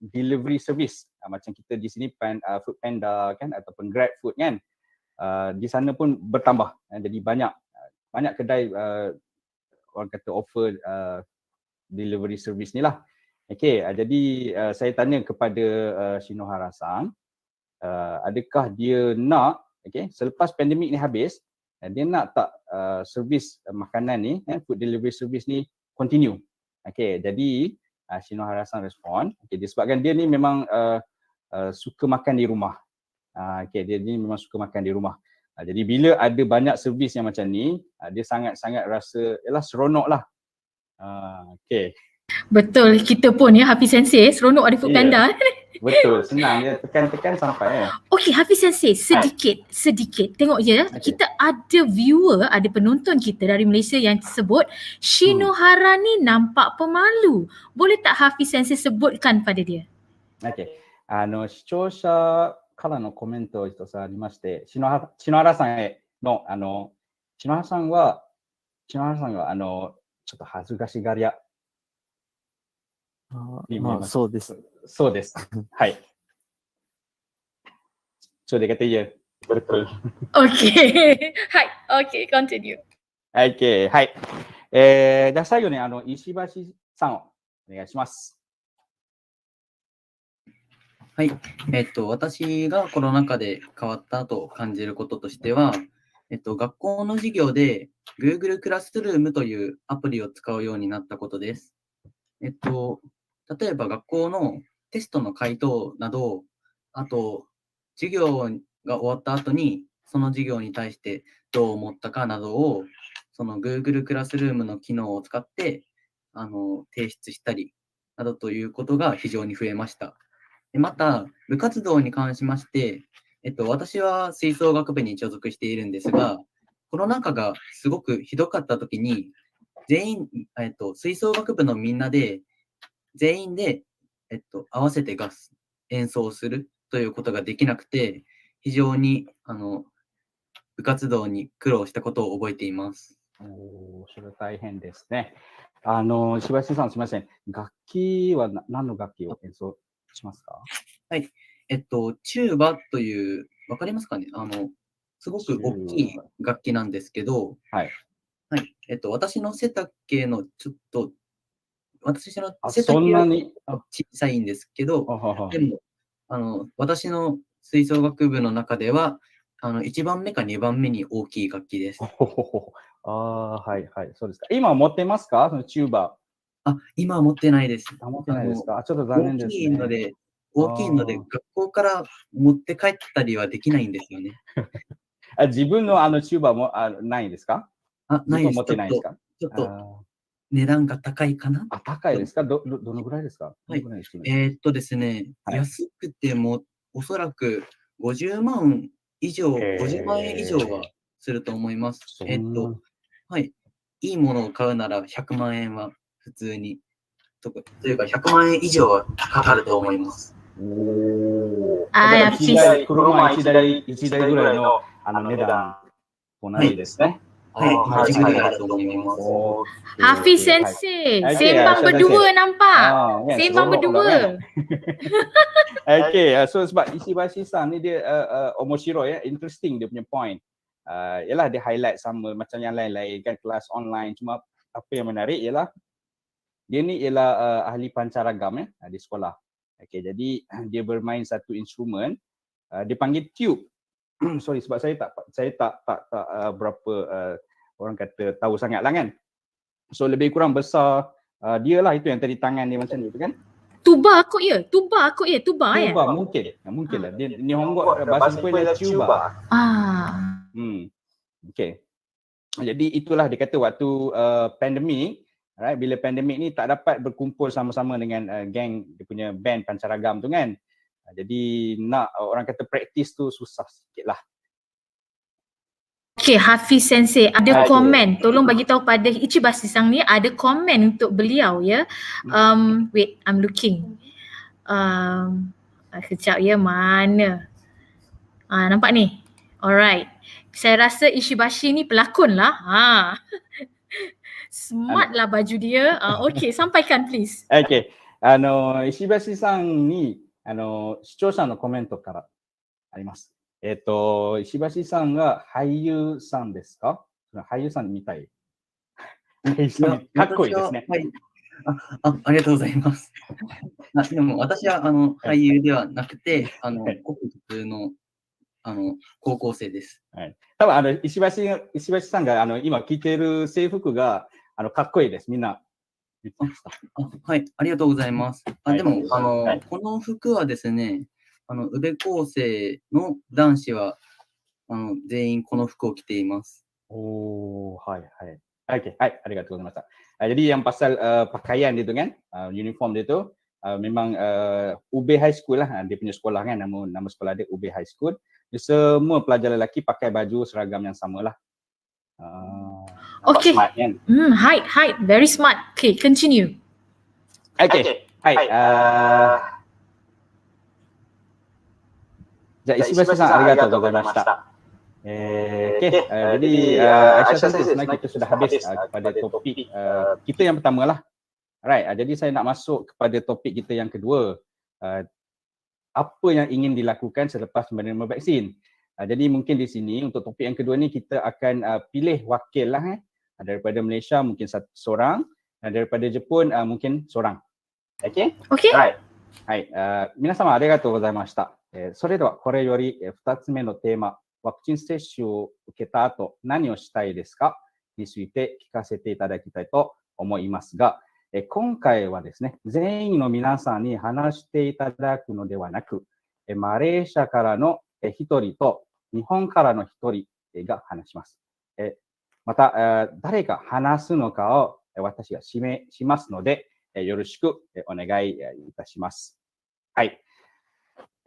delivery service macam kita di sini Food Panda kan ataupun Grab Food kan, di sana pun bertambah. Jadi banyak kedai orang kata offer delivery service ni lah. Okay, jadi saya tanya kepada Shinohara Sang, adakah dia nak, selepas pandemik ni habis, dia nak tak servis makanan ni, food delivery service ni continue. Okay, jadi Shinohara Sang respon, disebabkan dia ni memang suka makan di rumah. Dia ni memang suka makan di rumah. Jadi bila ada banyak servis yang macam ni, dia sangat-sangat rasa seronok lah. Betul, kita pun ya Hafiz Sensei, seronok ada Food Panda. Betul, senang dia tekan-tekan sampai. Okey, Hafiz Sensei, sedikit. Tengok ya, kita ada viewer, ada penonton kita dari Malaysia yang sebut Shinohara ni nampak pemalu. Boleh tak Hafiz Sensei sebutkan pada dia? Okay. 視聴者からのコメントを一つありまして、篠原さんへの篠原さんがちょっと恥ずかしがり屋。そうです。そうです。はい。So dia kata ya. Betul. Okay. Hai. Okay, continue. Okay, はい。じゃあ最後に石橋さんをお願いします。はい。私がコロナ禍で変わったと感じることとしては、学校の授業で Google クラスルームというアプリを使うようになったことです。例えば学校のテストの回答など、あと授業が終わった後にその授業に対してどう思ったかなどをその Google クラスルームの機能を使って提出したりなどということが非常に増えました。でまた、部活動に関しまして、私は吹奏楽部に所属しているんですが、コロナ禍がすごくひどかったときに、全員、吹奏楽部のみんなで、全員で、合わせて演奏するということができなくて、非常に部活動に苦労したことを覚えています。それ大変ですね。石橋さん、すみません。楽器は何の楽器を演奏しますか？はい。チューバという、わかりますかね？すごく大きい楽器なんですけど、はい。はい。私の背丈のちょっと、私の背そん丈はなに小さいんですけど、でも、私の吹奏楽部の中では、1番目か2番目に大きい楽器です。はいはい、そうですか。今持ってますか？そのチューバ。今は持ってないです。持ってないですか？ちょっと残念ですね。大きいので、学校から持って帰ったりはできないんですよね。自分のチューバもないですか？ないです。持ってないですか？ちょっと値段が高いかな。高いですか？どのぐらいですか？はい。ですね、安くてもおそらく50万以上、50万円以上はすると思います。はい。いいものを買うなら100万円は普通に、というか100万円以上はかかると思います。車1台ぐらいの値段とないですね。はい、間違いないと思います。Hafiz Sensei, sembang berdua nampak. Sembang berdua. Okay, so sebab Ishibashi san ni dia omoshiro ya, interesting dia punya point. Yalah dia highlight sama macam yang lain-lain kan, kelas online. Cuma apa yang menarik ialah dia ni ialah ahli pancaragam ya di sekolah. Okay, jadi dia bermain satu instrumen, dia panggil tube. Sorry sebab saya tak berapa orang kata tahu sangat lah kan. So lebih kurang besar dia lah itu yang tadi tangan dia macam ni tu kan. Tuba kot ya? Tuba ya? Tuba mungkin lah. Dia Nihongo bahasa Jepun dia tuba. Okay. Jadi itulah dia kata waktu pandemik, right, bila pandemik ni tak dapat berkumpul sama-sama dengan geng dia punya band pancaragam tu kan. Jadi nak orang kata praktis tu susah sikit lah. Okay, Hafiz Sensei ada komen. Tolong bagi tahu pada Ichibashi sang ni ada komen untuk beliau ya. Wait, I'm looking. Kejap ya, mana? Nampak ni? Alright. Saya rasa Ishibashi ni pelakon lah. Smart lah baju dia. Okay, sampaikan please. Okay. Ishibashi sang ni 視聴者のコメントからあります。石橋さんが俳優さんですか？俳優さんみたい。かっこいいですね。はい。ありがとうございます。でも私は俳優ではなくて、ごく普通の高校生です。多分石橋さんが今着ている制服がかっこいいです。みんな。はい、ありがとうございます。でもこの服はですね、宇部高生の男子は全員この服を着ています。はいはい。Okay, はい、ありがとうございました。Jadi yang pasal pakaian dia tu kan, uniform dia tu memang UB High School lah, dia punya sekolah kan, nama sekolah dia UB High School. Dia semua pelajar lelaki pakai baju seragam yang sama lah. Okay. Smart, kan? Hai, very smart. Okay, continue. Okay. Hai. Ishibashi san, arigatou gozaimashita. Jadi Aisyah Sensei, sebenarnya kita sudah habis kepada topik kita yang pertama lah. Alright, jadi saya nak masuk kepada topik kita yang kedua. apa yang ingin dilakukan selepas menerima vaksin. Jadi mungkin di sini untuk topik yang kedua ni kita akan pilih wakil lah daripada Malaysia mungkin seorang dan daripada Jepun mungkin seorang. Okay? Okay. Right. はい、皆様ありがとうございました。それではこれより2つ目のテーマ、ワクチン接種を受けた後何をしたいですかについて聞かせていただきたいと思いますが、今回はですね、全員の皆さんに話していただくのではなく、マレーシアからの1人と日本からの1人が話します。また、誰が話すのかを私が指名しますので、よろしくお願いいたします。はい。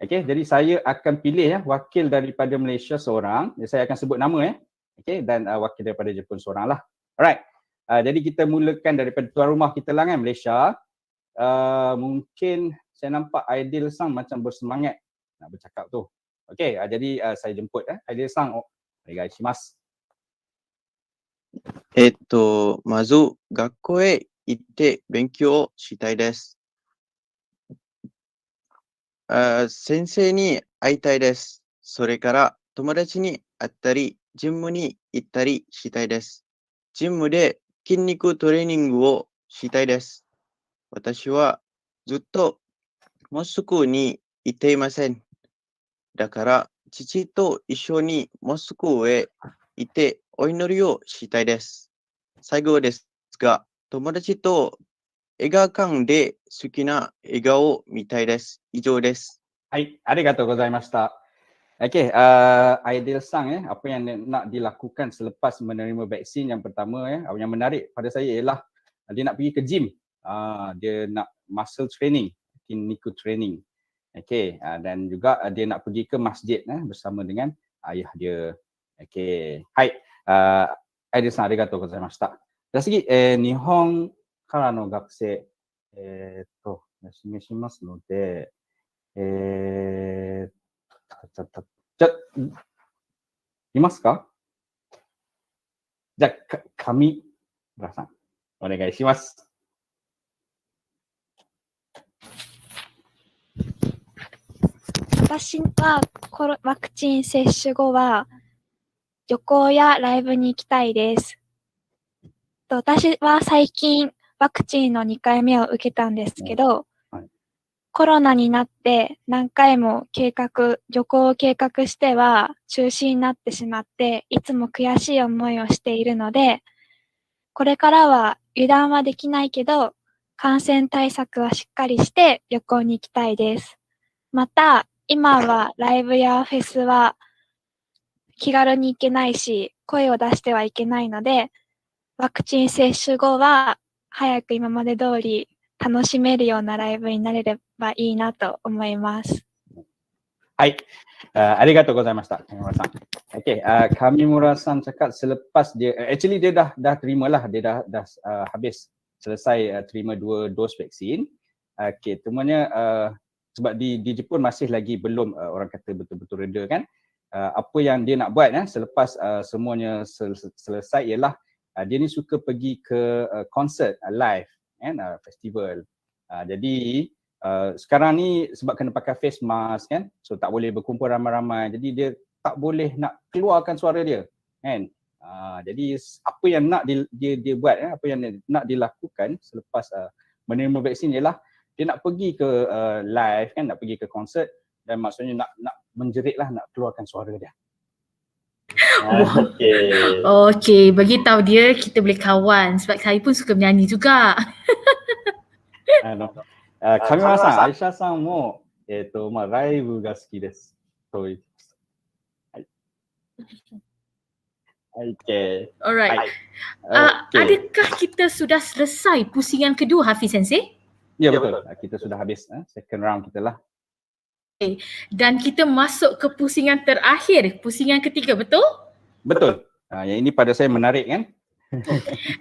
Okay, jadi saya akan pilih wakil daripada Malaysia seorang. Saya akan sebut nama okay, dan wakil daripada Jepun seorang lah. Alright. Jadi kita mulakan daripada tuan rumah kita lah kan, Malaysia. Mungkin saya nampak Aidil Sang macam bersemangat nak bercakap tu. Okay, jadi saya jemput Aidil Sang. Onegai shimasu. まず学校へ行って勉強をしたいです。先生に会いたいです。それから友達に会ったり、ジムに行ったりしたいです。ジムで筋肉トレーニングをしたいです。私はずっとモスクに行っていません。だから父と一緒にモスクへ行ってお祈りをしたいです。最後ですが、友達と映画館で好きな映画を見たいです。以上です。はい、ありがとうございました。Okey, Aidil Sang apa yang nak dilakukan selepas menerima vaksin yang pertama yang menarik pada saya ialah dia nak pergi ke gym. Dia nak muscle training, kinniku training. Okey, dan juga dia nak pergi ke masjid bersama dengan ayah dia. Okey. Hai, Aidil Sang ありがとうございました。じゃあ次、日本からの学生、示しますので、じゃあ、いますか？じゃあ、上村さん、お願いします。私はワクチン接種後は旅行やライブに行きたいです。私は最近ワクチンの2回目を受けたんですけど、コロナになって何回も旅行を計画しては中止になってしまって、いつも悔しい思いをしているので、これからは油断はできないけど、感染対策はしっかりして旅行に行きたいです。また、今はライブやフェスは気軽に行けないし、声を出してはいけないので、ワクチン接種後は早く今まで通り楽しめるようなライブになれればいいなと思います。はい、ありがとうございました、上村さん。Okay, kami Mura-san cakap selepas dia, actually dia dah terima lah, dia dah habis selesai terima 2 dos vaksin. Okay, temuannya sebab di Jepun masih lagi belum orang kata betul-betul reda kan. Apa yang dia nak buat selepas semuanya selesai ialah dia ni suka pergi ke konsert live kan, festival. Jadi sekarang ni sebab kena pakai face mask kan, so tak boleh berkumpul ramai-ramai, jadi dia tak boleh nak keluarkan suara dia kan. Jadi apa yang nak dia buat apa yang nak dilakukan selepas menerima vaksin ialah dia nak pergi ke live kan, nak pergi ke konsert dan maksudnya nak menjerit lah, nak keluarkan suara dia. Okey, bagi tahu dia kita boleh kawan sebab saya pun suka menyanyi juga. 上村さん、アイシャさんもライブが好きですと言ってました。はい。Okay. Alright. Adakah kita sudah selesai pusingan kedua, Hafiz Sensei? Ya, betul. Kita sudah habis second round kita lah. Dan kita masuk ke pusingan terakhir, pusingan ketiga, betul? Betul. Yang ini pada saya menarik kan.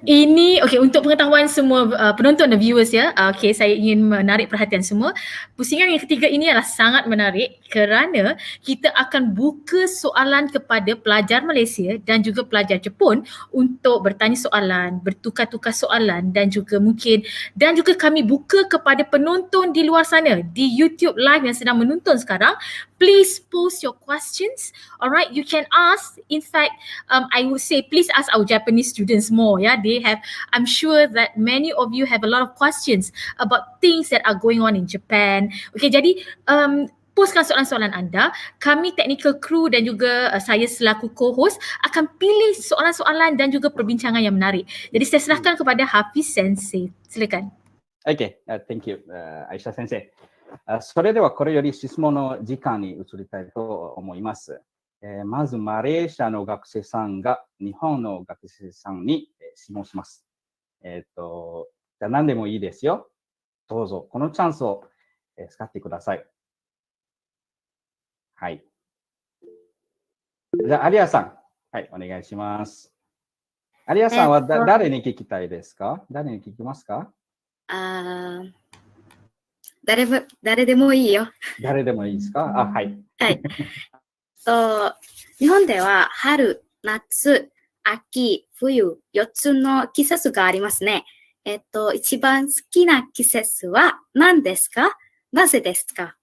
Ini okey untuk pengetahuan semua penonton dan viewers ya. Okey, saya ingin menarik perhatian semua. Pusingan yang ketiga ini adalah sangat menarik kerana kita akan buka soalan kepada pelajar Malaysia dan juga pelajar Jepun untuk bertanya soalan, bertukar-tukar soalan dan juga kami buka kepada penonton di luar sana di YouTube live yang sedang menonton sekarang. Please post your questions. Alright, you can ask. In fact, I would say please ask our Japanese students more. Yeah, I'm sure that many of you have a lot of questions about things that are going on in Japan. Okay, jadi postkan soalan-soalan anda. Kami technical crew dan juga saya selaku co-host akan pilih soalan-soalan dan juga perbincangan yang menarik. Jadi saya serahkan kepada Hafiz Sensei. Silakan. Okay, thank you, Aisha Sensei. それではこれより質問の時間に移りたいと思います。まずマレーシアの学生さんが日本の学生さんに質問します。じゃあ何でもいいですよ。どうぞこのチャンスを使ってください。はい。じゃあアリアさん、はい、お願いします。アリアさんは誰に聞きたいですか？誰に聞きますか？誰でもいいよ。誰でもいいですか？はい。はい。日本では春、夏、秋、冬、4つの季節がありますね。一番好きな季節は何ですか？なぜですか？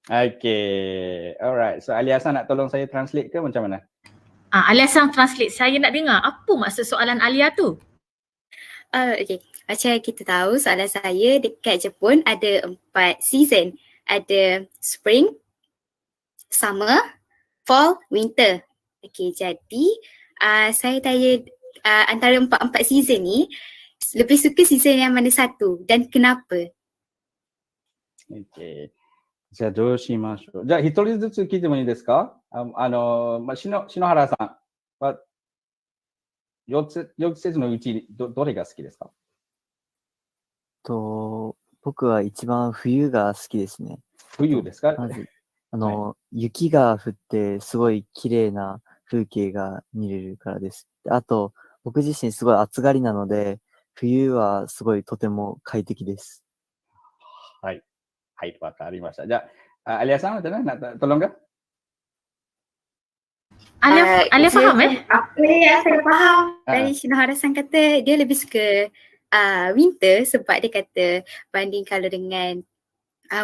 Okay, alright. So Aliasa nak tolong saya translate ke macam mana? Aliasa translate. Saya nak dengar apa maksud soalan Alia tu. Okay. Macam kita tahu soalan saya dekat Jepun ada 4 season. Ada spring, summer, fall, winter. Okay, jadi saya tanya antara 4 season ni lebih suka season yang mana satu dan kenapa? Okay. じゃあどうしましょう。じゃあ一人ずつ聞いてもいいですか？篠原さんは4季節のうち どれが好きですか？僕は一番冬が好きですね。冬ですか？まず雪が降ってすごい綺麗な風景が見れるからです。あと僕自身すごい暑がりなので冬はすごいとても快適です。はい。はい、わかりました。じゃあ、Aliaさん、nak tolong ke? Alia faham Apa yang saya faham dari Shinohara-san kata dia lebih suka winter sebab dia kata banding kalau dengan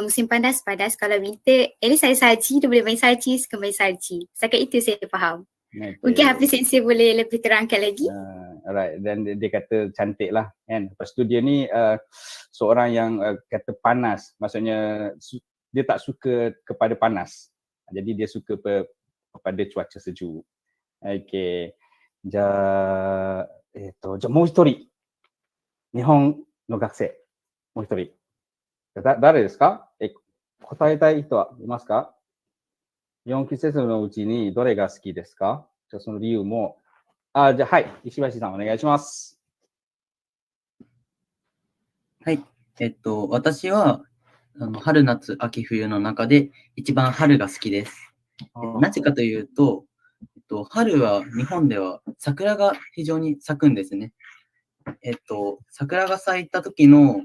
musim panas kalau winter, at least saya salji, dia boleh main salji, suka main salji. Setakat itu saya faham. Okay. Mungkin Hafiz Sensei boleh lebih terangkan lagi. Alright, dan dia kata cantik lah kan. Lepas tu dia ni seorang yang kata panas, maksudnya dia tak suka kepada panas. Jadi dia suka kepada cuaca sejuk. Okay. じゃあもう一人日本の学生もう一人誰ですか？答えたい人はいますか？4季節のうちにどれが好きですか？じゃあその理由もじゃあはい、石橋さんお願いします。はい、私は春夏秋冬の中で一番春が好きです。なぜかというと、春は日本では桜が非常に咲くんですね。桜が咲いた時の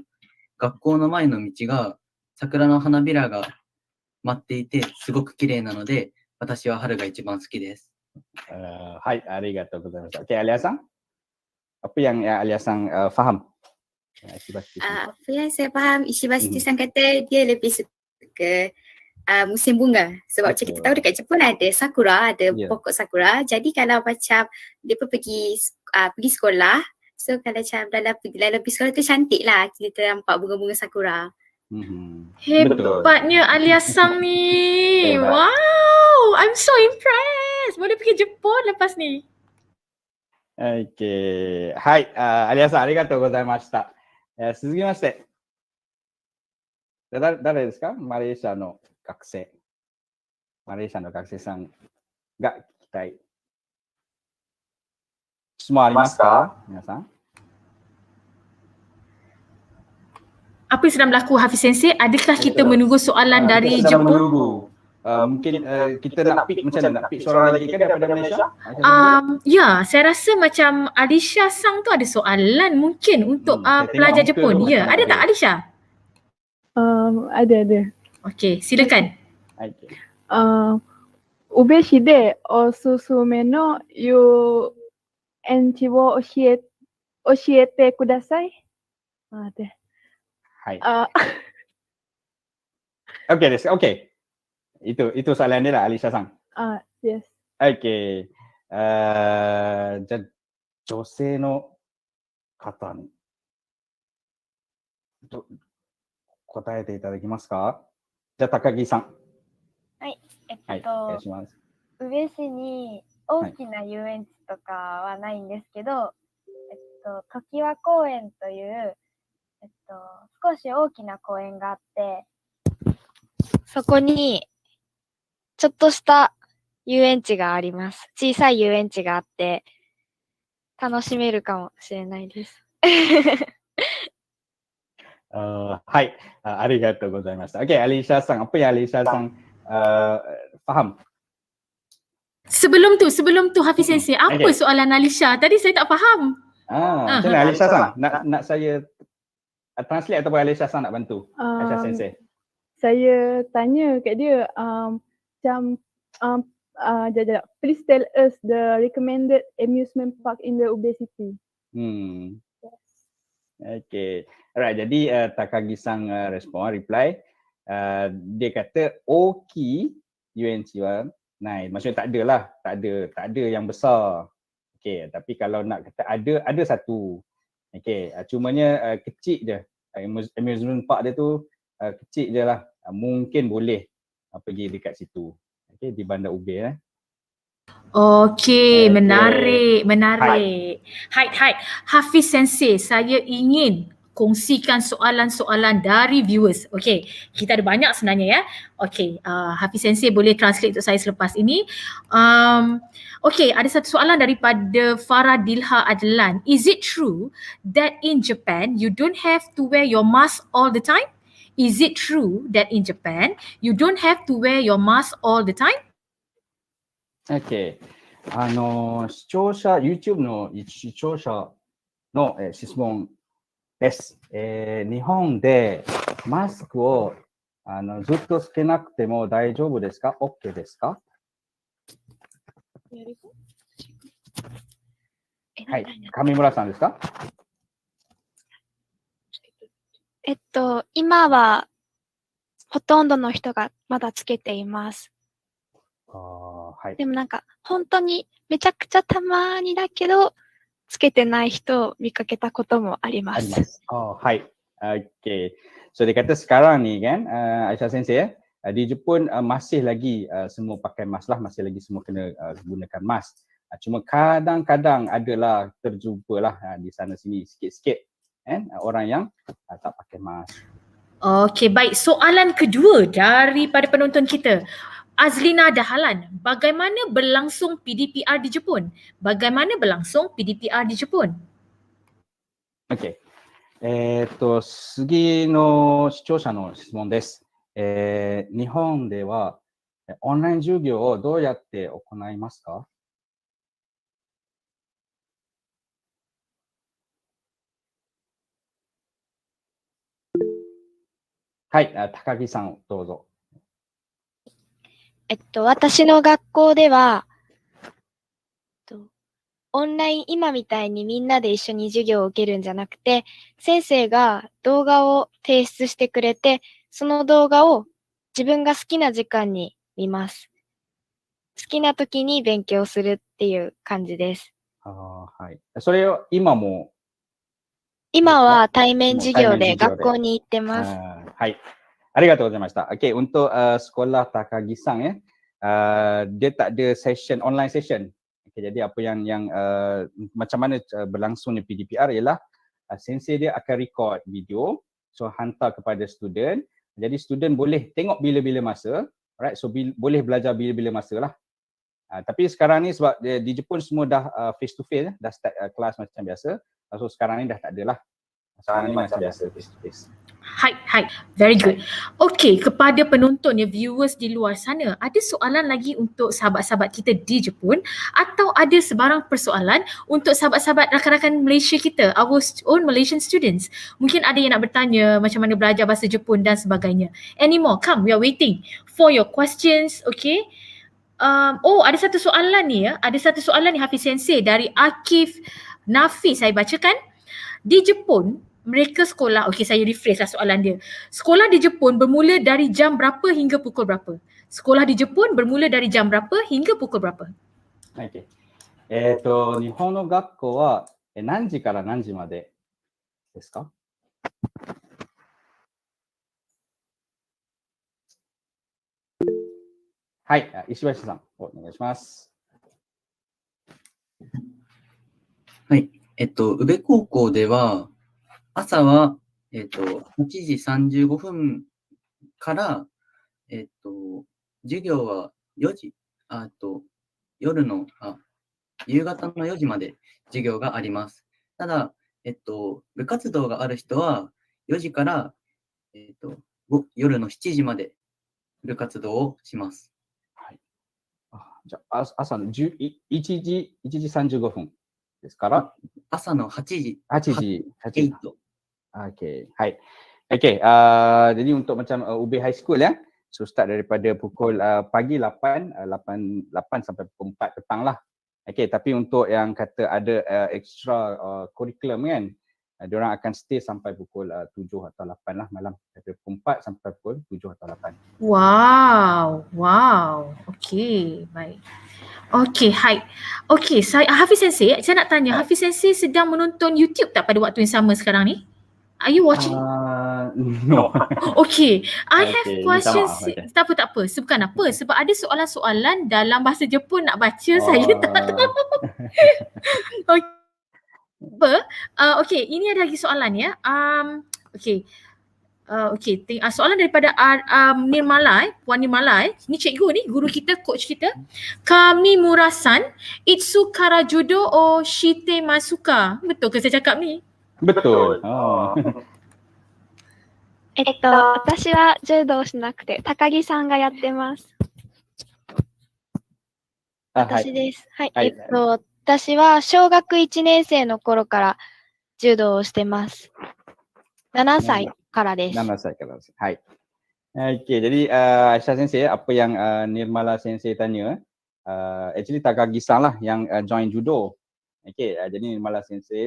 学校の前の道が桜の花びらが舞っていてすごく綺麗なので私は春が一番好きです。はい、ありがとうございました。Okay, Alia sang, apa yang Alia sang faham? Apa yang saya faham, Ishibashi-san kata dia lebih suka musim bunga. Sebab macam kita tahu dekat Jepun ada sakura, ada pokok sakura. Jadi kalau macam dia pun pergi sekolah, so kalau macam dalam pergi sekolah tu cantik lah kita nampak bunga-bunga sakura. Hebatnya Alia sang ni. Wow, I'm so impressed. Boleh pergi Jepun lepas ni. Okay. はい、Aliaさんありがとうございました。続きまして、誰ですか？マレーシアの学生さんが聞きたい質問ありますか？皆さん。Apa yang sedang berlaku Hafiz Sensei? Adakah kita menunggu soalan dari Jepun? mungkin kita nak pick macam mana? Nak pick seorang lagi ke daripada Malaysia? Ya, saya rasa macam Alisha Sang tu ada soalan mungkin untuk saya tengok pelajar muka Jepun. tu Ya, macam ada ada. tak Alisha? Ada. Okey, silakan. Okay. 宇部市でおすすめの遊園地を教えてください。で、Hai. Okay. Itu soalan dia lah, Alisha Sang. yes. Okay. じゃあ女性の方に答えていただけますか？じゃあ高木さん。はい。はい、お願いします。宇部市に大きな遊園地とかはないんですけど、常盤公園という、少し大きな公園があって、そこにちょっとした遊園地があります。小さい遊園地があって、楽しめるかもしれないです。はい、ありがとうございました。Okay, Alisha Sang, apa yang Alisha Sang faham? Sebelum tu Hafiz Sensei, apa soalan Alisha? Tadi saya tak faham. Macam mana Alisha Sang? Nak saya translate ataupun Alisha Sang nak bantu? Alisha Sensei. Saya tanya kat dia macam please tell us the recommended amusement park in the Ube City. Okay. Alright, jadi Takagi Sang reply. Dia kata Oki UNC naik. Maksudnya tak ada yang besar. Okay, tapi kalau nak kata ada satu. Okay, cumanya kecil je. Amusement park dia tu kecil je lah. Mungkin boleh pergi dekat situ. Okay, di Bandar Ubin. Okey, menarik. Hai. Hafiz Sensei, saya ingin kongsikan soalan-soalan dari viewers. Okey, kita ada banyak sebenarnya ya. Okey, Hafiz Sensei boleh translate untuk saya selepas ini. Okey, ada satu soalan daripada Farah Dilha Adlan. Is it true that in Japan you don't have to wear your mask all the time? Is it true that in Japan you don't have to wear your mask all the time? Okay. 視聴者、YouTube の視聴者の質問です。日本でマスクをずっとつけなくても大丈夫ですか？ OK ですか？はい、上村さんですか？今はほとんどの人がまだつけています。はい、でもなんか本当にめちゃくちゃたまにだけどつけてない人を見かけたこともあります。Hai. Okay. So dia kata sekarang ni kan Aisyah Sensei di Jepun masih lagi semua pakai mask lah, masih lagi semua kena gunakan mask. Cuma kadang-kadang adalah terjumpalah di sana sini sikit-sikit orang yang tak pakai mask. Okey, baik. Soalan kedua daripada penonton kita. Azlina Dahalan, bagaimana berlangsung PDPR di Jepun? Bagaimana berlangsung PDPR di Jepun? Okay. 次の視聴者の質問です。日本ではオンライン授業をどうやって行いますか？はい、高木さんどうぞ。私の学校では、オンライン今みたいにみんなで一緒に授業を受けるんじゃなくて、先生が動画を提出してくれて、その動画を自分が好きな時間に見ます。好きな時に勉強するっていう感じです。はい。それを今は対面授業で学校に行ってます。はい。ありがとうございました。Okay, untuk sekolah Takagi Sang dia tak ada session online session. Okay, jadi apa yang macam mana berlangsungnya PDPR ialah sensei dia akan record video, so hantar kepada student. Jadi student boleh tengok bila-bila masa, right? So boleh belajar bila-bila masa lah. Tapi sekarang ni sebab di Jepun semua dah face to face, dah start kelas macam biasa. So sekarang ni dah tak ada lah. Soalan ni macam biasa, face-to-face. Hai, very good. Okay, kepada penonton ya, viewers di luar sana, ada soalan lagi untuk sahabat-sahabat kita di Jepun atau ada sebarang persoalan untuk sahabat-sahabat rakan-rakan Malaysia kita, our own Malaysian students? Mungkin ada yang nak bertanya macam mana belajar bahasa Jepun dan sebagainya. Anymore, come, we are waiting for your questions, okay? Ada satu soalan ni ya, Hafiz Sensei dari Akif Nafi, saya bacakan. Di Jepun, mereka sekolah, saya rephrase lah soalan dia. Sekolah di Jepun bermula dari jam berapa hingga pukul berapa? Sekolah di Jepun bermula dari jam berapa hingga pukul berapa? Okay. 日本の学校は何時から何時までですか？はい、石橋さん、お願いします。はい。宇部高校では、朝は、8時35分から、授業は4時、夕方の4時まで授業があります。ただ、部活動がある人は、4時から、夜の7時まで部活動をします。はい。じゃあ、朝の1時35分ですから、朝の8時。 8時. Okay, hai. Jadi untuk macam UB High School ya, so start daripada pukul pagi 8 sampai pukul 4 petang lah. Okay, tapi untuk yang kata ada extra curriculum kan, diorang akan stay sampai pukul 7 atau 8 lah malam. Daripada pukul 4 sampai pukul 7 atau 8. Wow. Okay, baik. Okay, hai. Okay, Hafiz Sensei, saya nak tanya, Hafiz Sensei sedang menonton YouTube tak pada waktu yang sama sekarang ni? Are you watching? No. Okay, I have questions. Tak apa. Bukan apa. Sebab ada soalan-soalan dalam bahasa Jepun nak baca, saya tak tahu. Okay, ini ada lagi soalan ya. Soalan daripada Nirmala, Puan Nirmala. Ini cikgu ni, guru kita, coach kita. Kami Murasan, Itsu kara judo o shite masuka. Betul ke saya cakap ni? Betul. 私は柔道をしなくて、高木さんがやってます。私です。はい。私は小学1年生の頃から柔道をしてます。7歳からです。7歳からです。はい。Okay, jadi Aisyah Sensei, apa yang Nirmala Sensei tanya, actually Takagi-san lah yang join judo. Okay, jadi Nirmala Sensei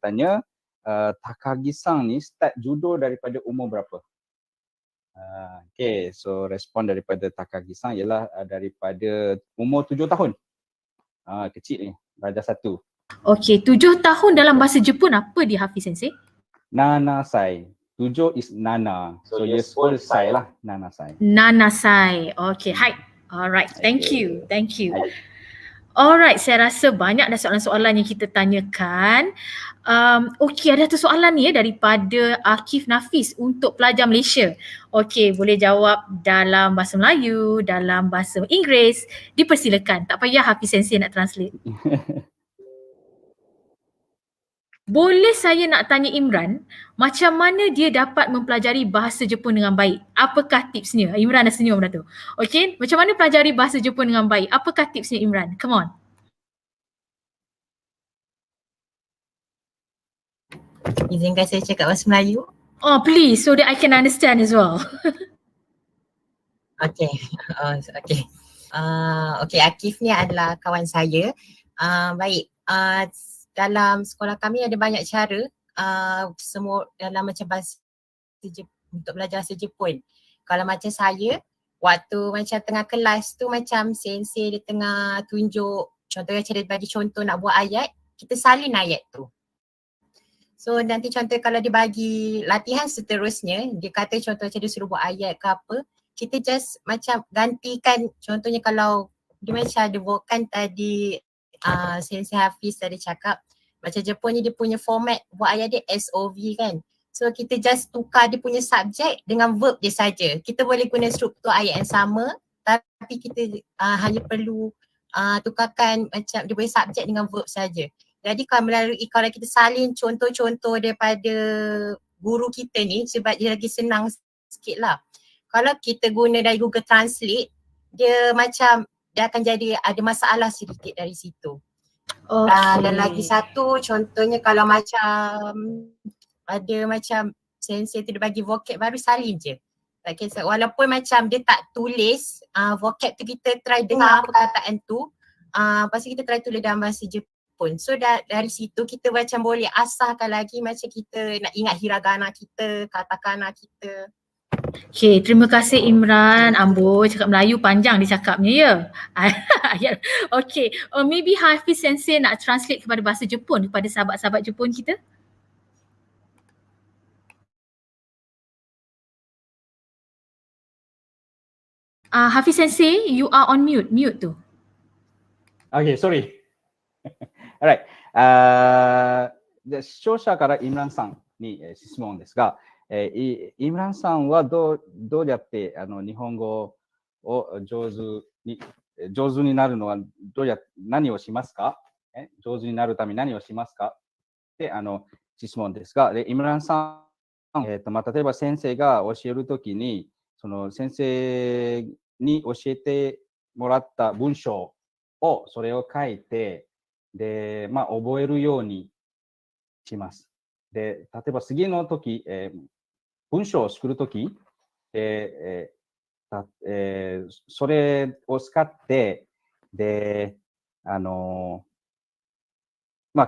tanya, Takagi-san ni start judo daripada umur berapa? Okay, so respon daripada Takagi-san ialah daripada umur 7 tahun. Kecil ni, darjah 1. Okay, 7 tahun dalam bahasa Jepun apa dia, Hafiz Sensei? Nanasai. 7 is nana. So years old sai lah, nanasai. Nanasai. Okay, hai. Alright, thank you. Alright, saya rasa banyak dah soalan-soalan yang kita tanyakan. Okay, ada satu soalan ni daripada Akif Nafis untuk pelajar Malaysia. Okay, boleh jawab dalam bahasa Melayu, dalam bahasa Inggeris. Dipersilakan. Tak payah Hafiz Sensei nak translate. Boleh saya nak tanya Imran, macam mana dia dapat mempelajari bahasa Jepun dengan baik? Apakah tipsnya? Imran dah senyum dah tu. Okay, macam mana pelajari bahasa Jepun dengan baik? Apakah tipsnya Imran? Come on. Izinkan saya cakap bahasa Melayu? Oh please, so that I can understand as well. Okay. Akif ni adalah kawan saya. Baik. Dalam sekolah kami ada banyak cara semua dalam macam bahasa untuk belajar bahasa Jepun. Kalau macam saya, waktu macam tengah kelas tu macam sensei dia tengah tunjuk, contohnya cara bagi contoh nak buat ayat, kita salin ayat tu. So nanti contoh kalau dia bagi latihan seterusnya, dia kata contoh macam dia suruh buat ayat ke apa, kita just macam gantikan, contohnya kalau dia macam ada bukan tadi Sensei Hafiz tadi cakap, macam Jepun ni dia punya format buat ayat dia SOV kan. So kita just tukar dia punya subjek dengan verb dia saja. Kita boleh guna struktur ayat yang sama, tapi kita hanya perlu tukarkan macam dia punya subjek dengan verb saja. Jadi kalau kita salin contoh-contoh daripada guru kita ni sebab dia lagi senang sikit lah. Kalau kita guna dari Google Translate, dia macam dia akan jadi ada masalah sedikit dari situ. Dan lagi satu contohnya kalau macam ada macam sensei tu dia bagi vocab baru salin je. Tak kisah, walaupun macam dia tak tulis vocab tu kita try dengar perkataan tu, lepas tu kita try tulis dalam bahasa Jepun. So dari situ kita macam boleh asahkan lagi macam kita nak ingat hiragana kita, katakana kita. Okay, terima kasih Imran. Amboi cakap Melayu panjang dia cakapnya ya. Okay, maybe Hafiz Sensei nak translate kepada bahasa Jepun kepada sahabat-sahabat Jepun kita. Hafiz Sensei, you are on mute. Mute tu. Okay, sorry. Alright. 視聴者からイムランさんに質問ですが、イムランさんはどうやって日本語を上手になるのは何をしますか？上手になるために何をしますか？って質問ですが、イムランさん、例えば先生が教えるときに、その先生に教えてもらった文章をそれを書いて、で、覚えるようにします。で、例えば次の時、文章を作るとき、それを使って、で、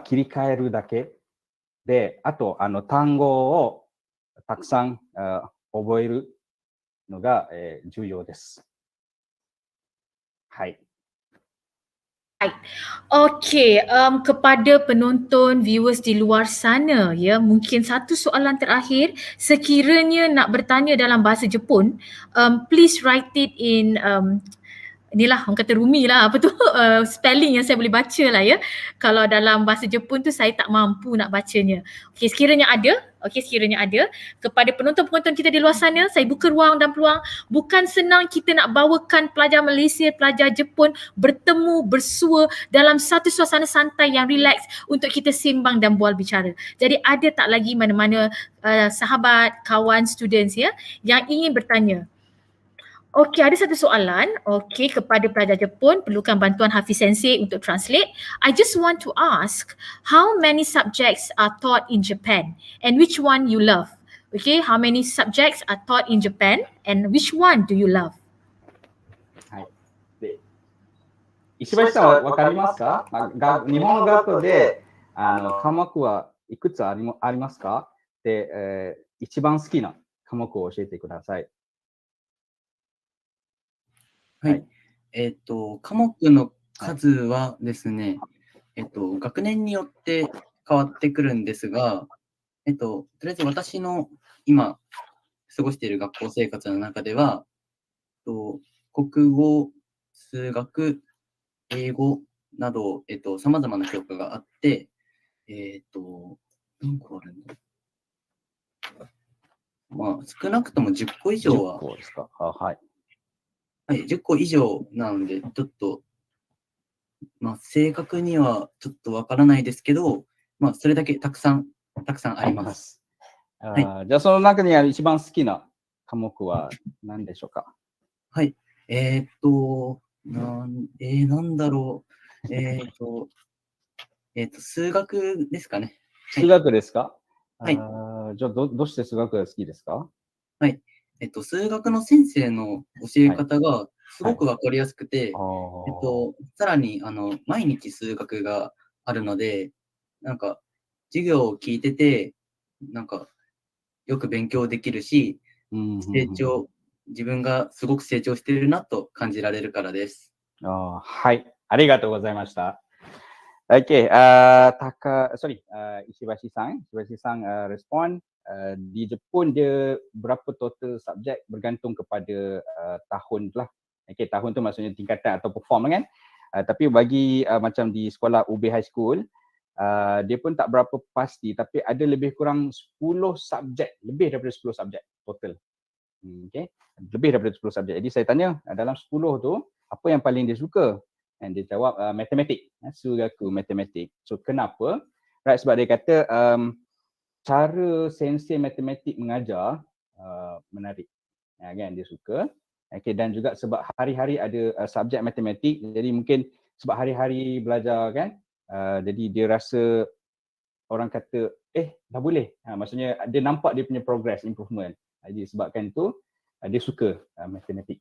切り替えるだけで、あと、単語をたくさん覚えるのが、重要です。はい。Okay, kepada penonton, viewers di luar sana ya, mungkin satu soalan terakhir, sekiranya nak bertanya dalam bahasa Jepun, please write it in inilah orang kata rumi lah, apa tu, spelling yang saya boleh baca lah ya. Kalau dalam bahasa Jepun tu saya tak mampu nak bacanya. Okey, sekiranya ada, kepada penonton-penonton kita di luar sana, saya buka ruang dan peluang. Bukan senang kita nak bawakan pelajar Malaysia, pelajar Jepun bertemu, bersua dalam satu suasana santai yang relax untuk kita sembang dan bual bicara. Jadi ada tak lagi mana-mana sahabat, kawan, students ya yang ingin bertanya? Okey, ada satu soalan. Okey, kepada pelajar Jepun, perlukan bantuan Hafiz Sensei untuk translate. I just want to ask, how many subjects are taught in Japan and which one you love? Okay, how many subjects are taught in Japan and which one do you love? はい。で、石橋さんはわかりますか？日本の学校で科目はいくつありますか？で、一番好きな科目を教えてください。はい。科目の数はですね、学年によって変わってくるんですが、とりあえず私の今過ごしている学校生活の中では、国語、数学、英語など、様々な教科があって、何個あるんだ？少なくとも10個以上は。10個ですか？はい。はい、10個以上なので、ちょっと、正確にはちょっとわからないですけど、それだけたくさんあります。はい、じゃあ、その中にある一番好きな科目は何でしょうか？はい。なんだろう。数学ですかね。数学ですか？はい。じゃあどうして数学が好きですか？はい。数学の先生の教え方がすごくわかりやすくて、さらに毎日数学があるので、なんか授業を聞いてて、なんかよく勉強できるし、自分がすごく成長しているなと感じられるからです。はい、ありがとうございました。Okay, Ishibashi Sang respon, di Jepun dia berapa total subjek bergantung kepada tahun lah. Okay, tahun tu maksudnya tingkatan atau perform kan. Tapi bagi macam di sekolah UB High School, dia pun tak berapa pasti, tapi ada lebih kurang 10 subjek, lebih daripada 10 subjek total. Okay, lebih daripada 10 subjek. Jadi saya tanya, dalam 10 tu, apa yang paling dia suka? And dia jawab matematik, sugaku matematik. So kenapa? Right, sebab dia kata cara sensei matematik mengajar menarik. Kan, dia suka. Okay, dan juga sebab hari-hari ada subjek matematik, jadi mungkin sebab hari-hari belajar kan, jadi dia rasa orang kata dah boleh. Maksudnya dia nampak dia punya progress, improvement. Jadi sebabkan itu dia suka matematik.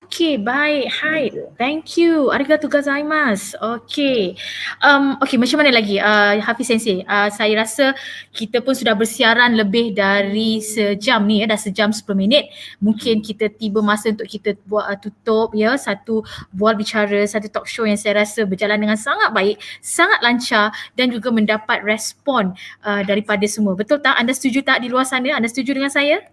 Okay, baik. Hai. Thank you. Arigatou gozaimasu. Okay. Okay, macam mana lagi Hafiz Sensei? Saya rasa kita pun sudah bersiaran lebih dari sejam ni ya, dah sejam 10 minit. Mungkin kita tiba masa untuk kita buat tutup ya, satu bual bicara, satu talk show yang saya rasa berjalan dengan sangat baik, sangat lancar dan juga mendapat respon daripada semua. Betul tak? Anda setuju tak di luar sana? Anda setuju dengan saya?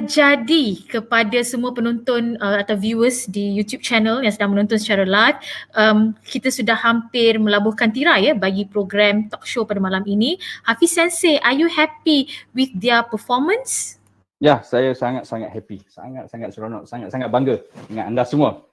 Jadi kepada semua penonton atau viewers di YouTube channel yang sedang menonton secara live, kita sudah hampir melabuhkan tirai ya bagi program talk show pada malam ini. Hafiz Sensei, are you happy with their performance? Ya, saya sangat-sangat happy, sangat-sangat seronok, sangat-sangat bangga dengan anda semua.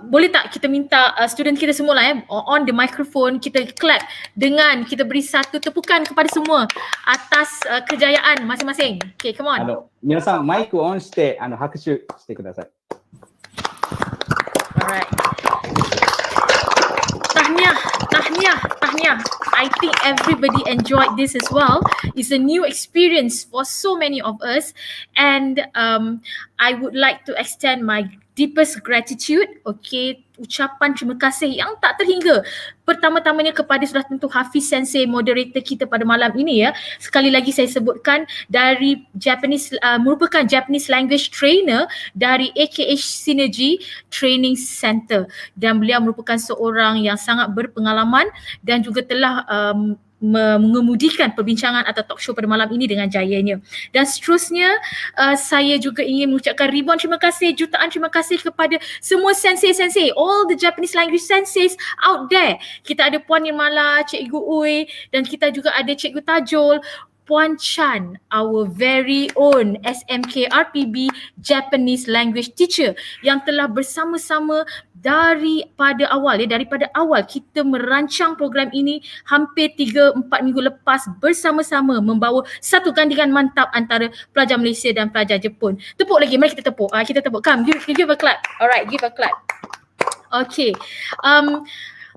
Boleh tak kita minta student kita semua lah on the microphone, kita clap dengan kita beri satu tepukan kepada semua atas kejayaan masing-masing. Okay, come on. 皆さんマイクをオンして拍手してください。 Alright. Tahniah. I think everybody enjoyed this as well. It's a new experience for so many of us, and I would like to extend my deepest gratitude, okay, ucapan terima kasih yang tak terhingga. Pertama-tamanya kepada sudah tentu Hafiz Sensei, moderator kita pada malam ini ya. Sekali lagi saya sebutkan dari Japanese, merupakan Japanese language trainer dari AKH Synergy Training Center, dan beliau merupakan seorang yang sangat berpengalaman dan juga telah mengemudikan perbincangan atau talk show pada malam ini dengan jayanya. Dan seterusnya saya juga ingin mengucapkan ribuan terima kasih, jutaan terima kasih kepada semua sensei-sensei, all the Japanese language senseis out there. Kita ada Puan Nirmala, Cikgu Uy, dan kita juga ada Cikgu Tajul, Puan Chan, our very own SMK RPB Japanese language teacher yang telah bersama-sama daripada awal kita merancang program ini hampir 3-4 minggu lepas bersama-sama membawa satu gandingan mantap antara pelajar Malaysia dan pelajar Jepun. Tepuk lagi, mari kita tepuk. Kita tepuk. Come, give a clap. Alright, give a clap. Okay.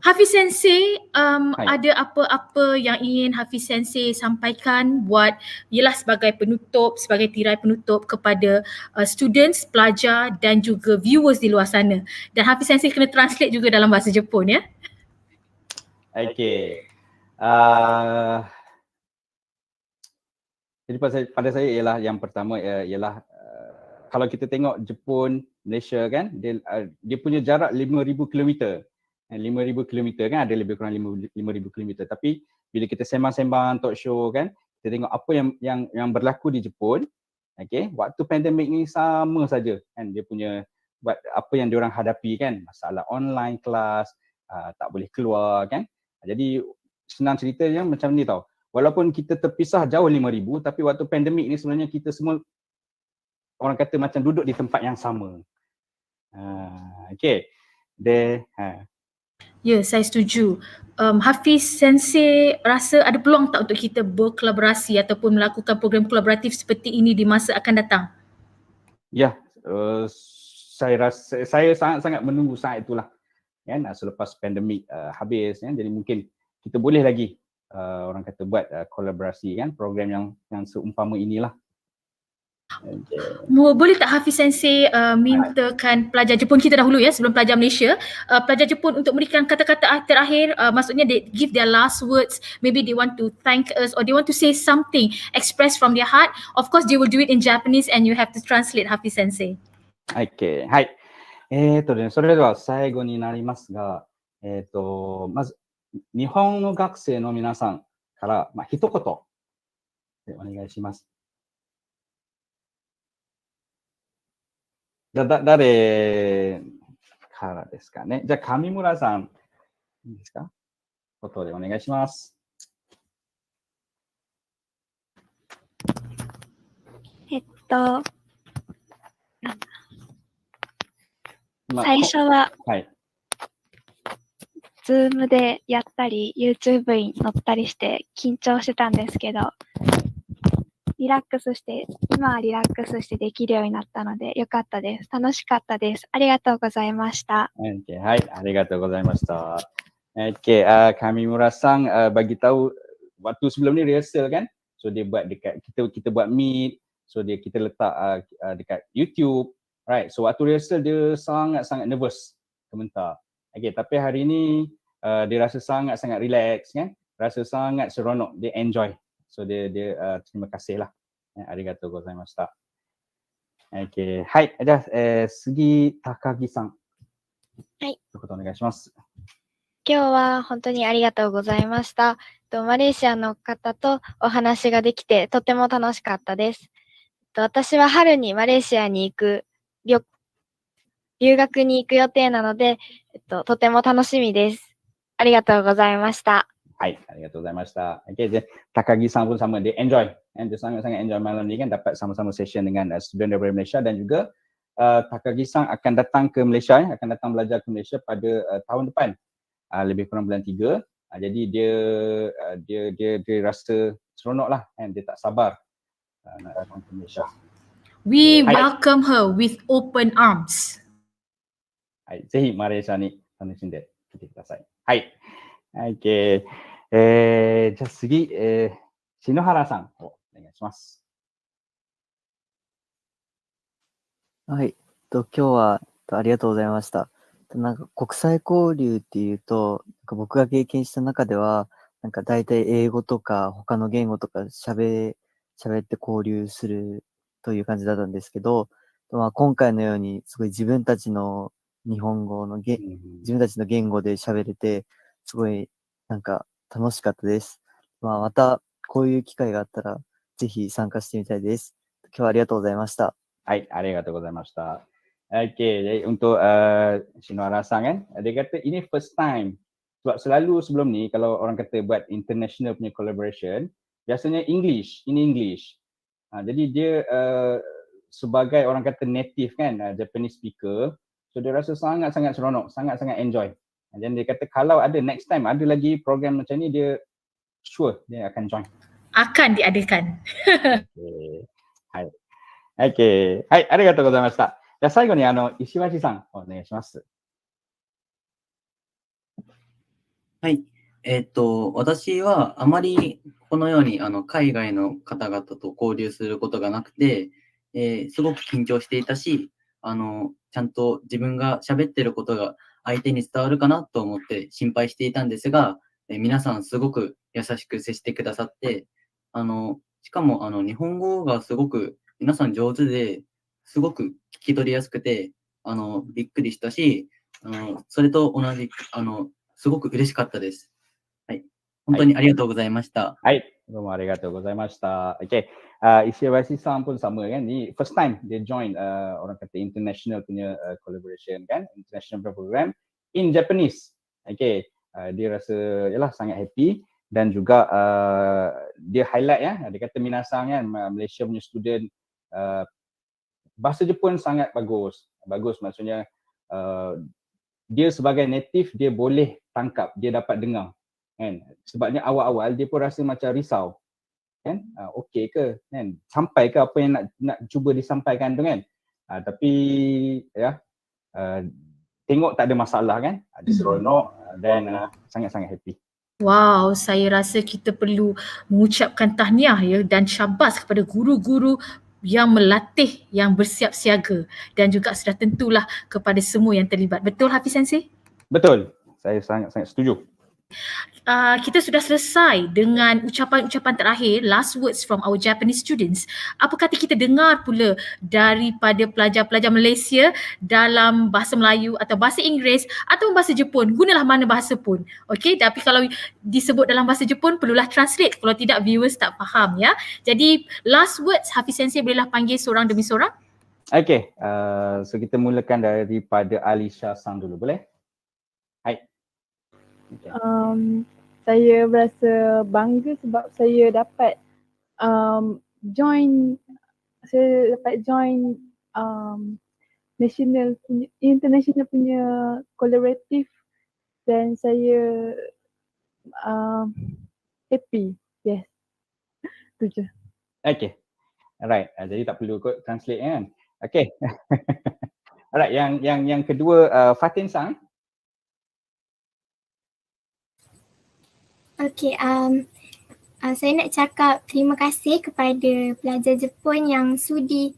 Hafiz Sensei, ada apa-apa yang ingin Hafiz Sensei sampaikan buat ialah sebagai penutup, sebagai tirai penutup kepada students, pelajar dan juga viewers di luar sana. Dan Hafiz Sensei kena translate juga dalam bahasa Jepun ya. Okay. Jadi pada saya ialah yang pertama ialah kalau kita tengok Jepun, Malaysia kan, dia punya jarak 5,000 km. 5,000 km kan, ada lebih kurang 5,000 km. Tapi bila kita sembang-sembang talk show kan, kita tengok apa yang berlaku di Jepun, okay, waktu pandemik ni sama saja kan, dia punya apa yang diorang hadapi kan, masalah online kelas, tak boleh keluar kan. Jadi senang ceritanya macam ni tau, walaupun kita terpisah jauh 5,000, tapi waktu pandemik ni sebenarnya kita semua orang kata macam duduk di tempat yang sama. Okay. Ya, saya setuju. Hafiz Sensei rasa ada peluang tak untuk kita berkolaborasi ataupun melakukan program kolaboratif seperti ini di masa akan datang? Ya, saya sangat-sangat menunggu saat itulah. Kan, selepas pandemik habis kan, jadi mungkin kita boleh lagi orang kata buat kolaborasi kan, program yang seumpama inilah. Boleh tak Hafiz Sensei mintakan pelajar Jepun kita dahulu ya, sebelum pelajar Malaysia, pelajar Jepun untuk memberikan kata-kata terakhir, maksudnya they give their last words, maybe they want to thank us or they want to say something, express from their heart. Of course they will do it in Japanese and you have to translate, Hafiz Sensei. Okay, はい。それでは最後になりますが、まず日本の学生の皆さんから一言お願いします。誰からですかね。じゃあ上村さん、いいですか？ことでお願いします。最初ははい。Zoom でやったり、YouTube に載ったりして緊張してたんですけど、今はリラックスしてできるようになったので、よかったです。楽しかったです。ありがとうございました。Okay, hai, arigatou gozaimashita. Okay, kami Murasang bagi tahu waktu sebelum ni rehearsal kan. So dia buat dekat kita buat meet. So kita letak dekat YouTube. Right. So waktu rehearsal dia sangat-sangat nervous, gemetar. Okay, tapi hari ni dia rasa sangat-sangat relax kan. Rasa sangat seronok, dia enjoy. So dia terima kasih lah. Arigatou gozaimashita. Okay, hai, ada Sugi Takagi-san. はい。一言お願いします。今日は本当にありがとうございました。マレーシアの方とお話ができてとても楽しかったです。私は春にマレーシアに留学に行く予定なので、とても楽しみです。ありがとうございました。Hai, arigatou gozaimashita. Okay, Takagi-san pun sama, dia enjoy. Dia sangat-sangat enjoy malam ni kan, dapat sama-sama session dengan student daripada Malaysia dan juga Takagi-san akan datang ke Malaysia, akan datang belajar ke Malaysia pada tahun depan. Lebih kurang bulan 3. Jadi dia rasa seronok lah kan, dia tak sabar nak datang ke Malaysia. We welcome her with open arms. はい、ぜひマレーシアに楽しんで来てください。はい。OK。じゃあ次、篠原さんお願いします。はい。今日はありがとうございました。なんか国際交流っていうと、なんか僕が経験した中では、なんか大体英語とか他の言語とか喋って交流するという感じだったんですけど、今回のようにすごい自分たちの日本語の自分たちの言語で喋れて、すごいなんか楽しかったです。またこういう機会があったらぜひ参加してみたいです。今日はありがとうございました。はい、arigatou gozaimashita. Okay, jadi untuk Shinohara Sang kan, dia kata ini first time. Sebab selalu sebelum ni kalau orang kata buat international punya collaboration, biasanya English, in English. Jadi dia sebagai orang kata native kan, Japanese speaker, so dia rasa sangat-sangat seronok, sangat-sangat enjoy. Dan dia kata kalau ada next time, ada lagi program macam ni, dia sure dia akan join. Akan diadakan. Okay. Hai. Okay. Hai, arigatou gozaimashita. じゃあ最後に石橋さんお願いします。はい。私はあまりこのように海外の方々と交流することがなくて、すごく緊張していたし、ちゃんと自分が喋ってることが相手に伝わるかなと思って心配していたんですが、皆さんすごく優しく接してくださって、しかも日本語がすごく皆さん上手で、すごく聞き取りやすくて、びっくりしたし、それと同じ、すごく嬉しかったです。はい。本当にありがとうございました。はい。どうもありがとうございました。Okay. Ishibashi san pun sama kan, ni first time dia join orang kata international punya collaboration kan, international program in Japanese. Okay. Dia rasa yalah sangat happy dan juga dia highlight ya, dia kata minasang kan, Malaysia punya student bahasa Jepun sangat bagus. Bagus maksudnya dia sebagai native dia boleh tangkap, dia dapat dengar. Kan? Sebabnya awal-awal dia pun rasa macam risau. Kan? Okey ke? Kan? Sampai ke apa yang nak cuba disampaikan tu kan? Tapi ya tengok tak ada masalah kan? Ada seronok dan sangat-sangat happy. Wow, saya rasa kita perlu mengucapkan tahniah ya dan syabas kepada guru-guru yang melatih, yang bersiap siaga dan juga sudah tentulah kepada semua yang terlibat. Betul Hafiz Sensei? Betul. Saya sangat-sangat setuju. Kita sudah selesai dengan ucapan-ucapan terakhir, last words from our Japanese students. Apa kata kita dengar pula daripada pelajar-pelajar Malaysia dalam bahasa Melayu atau bahasa Inggeris atau bahasa Jepun, gunalah mana bahasa pun. Okey, tapi kalau disebut dalam bahasa Jepun perlulah translate, kalau tidak viewers tak faham ya. Jadi last words Hafiz Sensei bolehlah panggil seorang demi seorang. Okey, so kita mulakan daripada Alisha Sang dulu, boleh? Hai. Okay. Saya berasa bangga sebab saya dapat join saya dapat join national punya, international punya collaborative dan saya happy. Yes. Itu je. Okay. Alright. Jadi tak perlu kot translate kan. Okay. Alright, yang kedua Fatin Sang. Okay, saya nak cakap terima kasih kepada pelajar Jepun yang sudi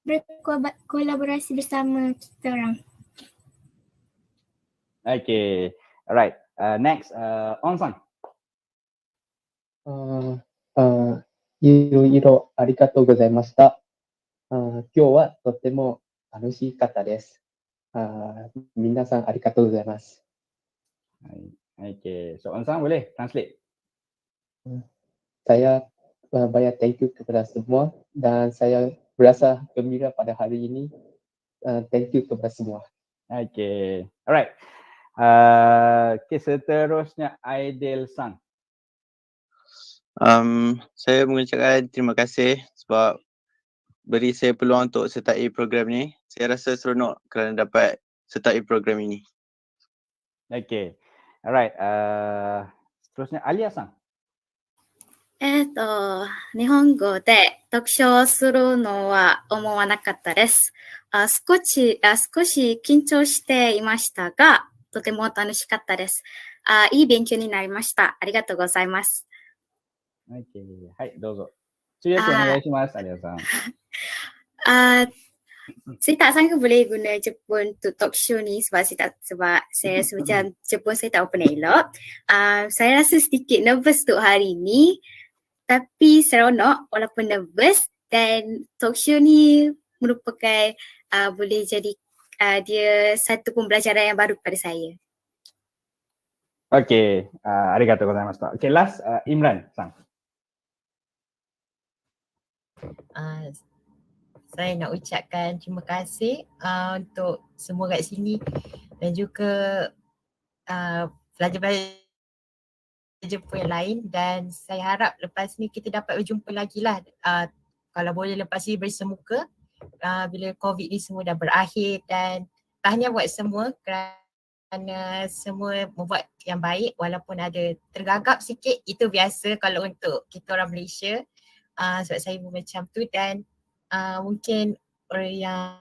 berkolaborasi bersama kita orang. Okay. Alright. Next, On Sang. いろいろありがとうございました。今日はとても楽しかったです。皆さんありがとうございます。Okay. So On Sang boleh translate? Saya banyak thank you kepada semua dan saya berasa gembira pada hari ini. Thank you kepada semua. Okay. Alright. Okay, seterusnya Aidil Sang. Saya mengucapkan terima kasih sebab beri saya peluang untuk sertai program ni. Saya rasa seronok kerana dapat sertai program ini. Okay. Alright. Seterusnya Alia Sang. 日本語で読書をするのは思わなかったです。少し緊張していましたが、とても楽しかったです。いい勉強になりました。ありがとうございます。Okay. はい、どうぞ。通訳お願いします、Alia Sang. Saya tak sangka boleh guna Jepun untuk talk show ni sebab saya macam Jepun saya tak pernah elok. Saya rasa sedikit nervous untuk hari ni. Tapi seronok walaupun nervous dan talk show ni merupakan boleh jadi dia satu pembelajaran yang baru kepada saya. Okay, arigatou gozaimashita. Okay, last Imran Sang. Saya nak ucapkan terima kasih untuk semua kat sini dan juga pelajar-pelajar Jepun yang lain dan saya harap lepas ni kita dapat berjumpa lagi lah kalau boleh lepas ni bersemuka bila COVID ni semua dah berakhir dan tahniah buat semua kerana semua membuat yang baik walaupun ada tergagap sikit, itu biasa kalau untuk kita orang Malaysia sebab saya pun macam tu dan mungkin orang yang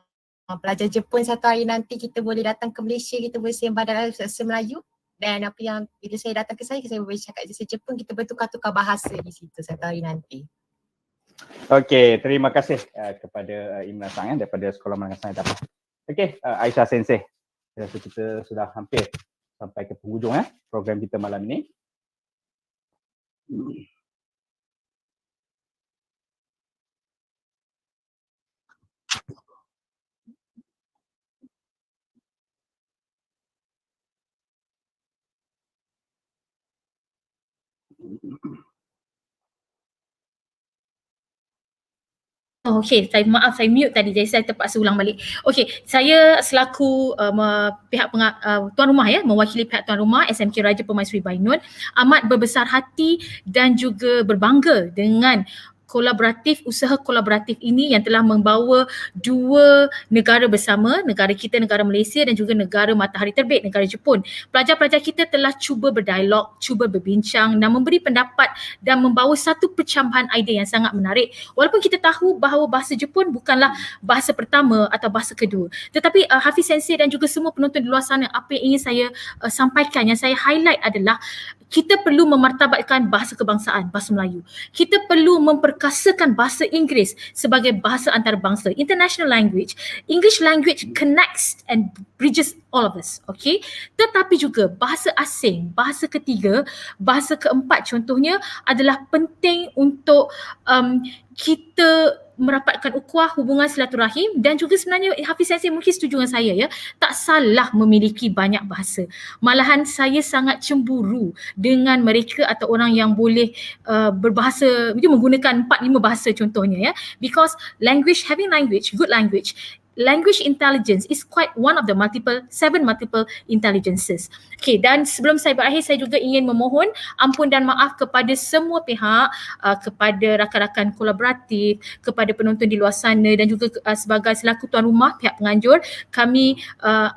pelajar Jepun satu hari nanti kita boleh datang ke Malaysia, kita boleh sembah dalam bahasa Melayu. Dan apa yang bila saya datang ke saya boleh cakap bahasa Jepun, kita bertukar-tukar bahasa di situ satu hari nanti. Okey, terima kasih kepada Imran Sang daripada Sekolah Menengah Sains Dapat. Okey, Aisyah Sensei. Saya rasa kita sudah hampir sampai ke penghujung program kita malam ini. Oh, okay, saya mute tadi jadi saya terpaksa ulang balik. Okay, saya selaku pihak tuan rumah mewakili pihak tuan rumah SMK Raja Permaisuri Bainun amat berbesar hati dan juga berbangga dengan usaha kolaboratif ini yang telah membawa dua negara bersama, negara kita, negara Malaysia dan juga negara matahari terbit, negara Jepun. Pelajar-pelajar kita telah cuba berdialog, cuba berbincang dan memberi pendapat dan membawa satu pencambahan idea yang sangat menarik. Walaupun kita tahu bahawa bahasa Jepun bukanlah bahasa pertama atau bahasa kedua. Tetapi Hafiz Sensei dan juga semua penonton di luar sana, apa yang ingin saya sampaikan, yang saya highlight adalah kita perlu memartabatkan bahasa kebangsaan, bahasa Melayu. Kita perlu memperkasakan bahasa Inggeris sebagai bahasa antarabangsa, international language. English language connects and bridges all of us, okay? Tetapi juga bahasa asing, bahasa ketiga, bahasa keempat contohnya adalah penting untuk kita merapatkan ukhuwah, hubungan silaturahim dan juga sebenarnya Hafiz Sensei mungkin setuju dengan saya tak salah memiliki banyak bahasa. Malahan saya sangat cemburu dengan mereka atau orang yang boleh berbahasa, menggunakan 4-5 bahasa contohnya because having language, good language language intelligence is quite one of the seven multiple intelligences. Okay, dan sebelum saya berakhir, saya juga ingin memohon ampun dan maaf kepada semua pihak, kepada rakan-rakan kolaboratif, kepada penonton di luar sana dan juga sebagai selaku tuan rumah pihak penganjur, kami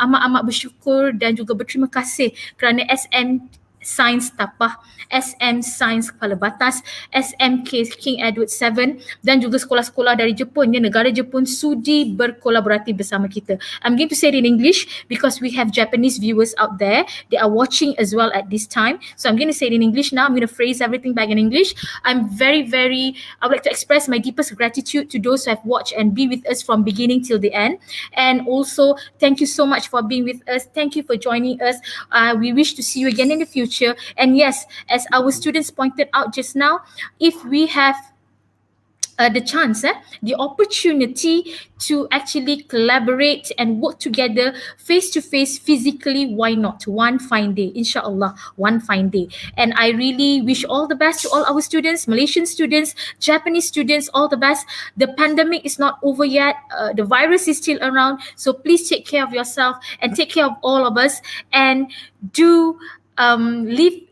amat-amat bersyukur dan juga berterima kasih kerana SM Sains Tapah, SM Sains Kepala Batas, SMK King Edward VII dan juga sekolah-sekolah dari Jepun, negara Jepun sudi berkolaboratif bersama kita. I'm going to say it in English because we have Japanese viewers out there. They are watching as well at this time. So I'm going to say it in English now. I'm going to phrase everything back in English. I would like to express my deepest gratitude to those who have watched and be with us from beginning till the end. And also, thank you so much for being with us. Thank you for joining us. We wish to see you again in the future. And yes, as our students pointed out just now, if we have the chance, the opportunity to actually collaborate and work together face to face physically, why not? One fine day, inshallah, one fine day. And I really wish all the best to all our students, Malaysian students, Japanese students, all the best. The pandemic is not over yet. The virus is still around. So please take care of yourself and take care of all of us, and do leave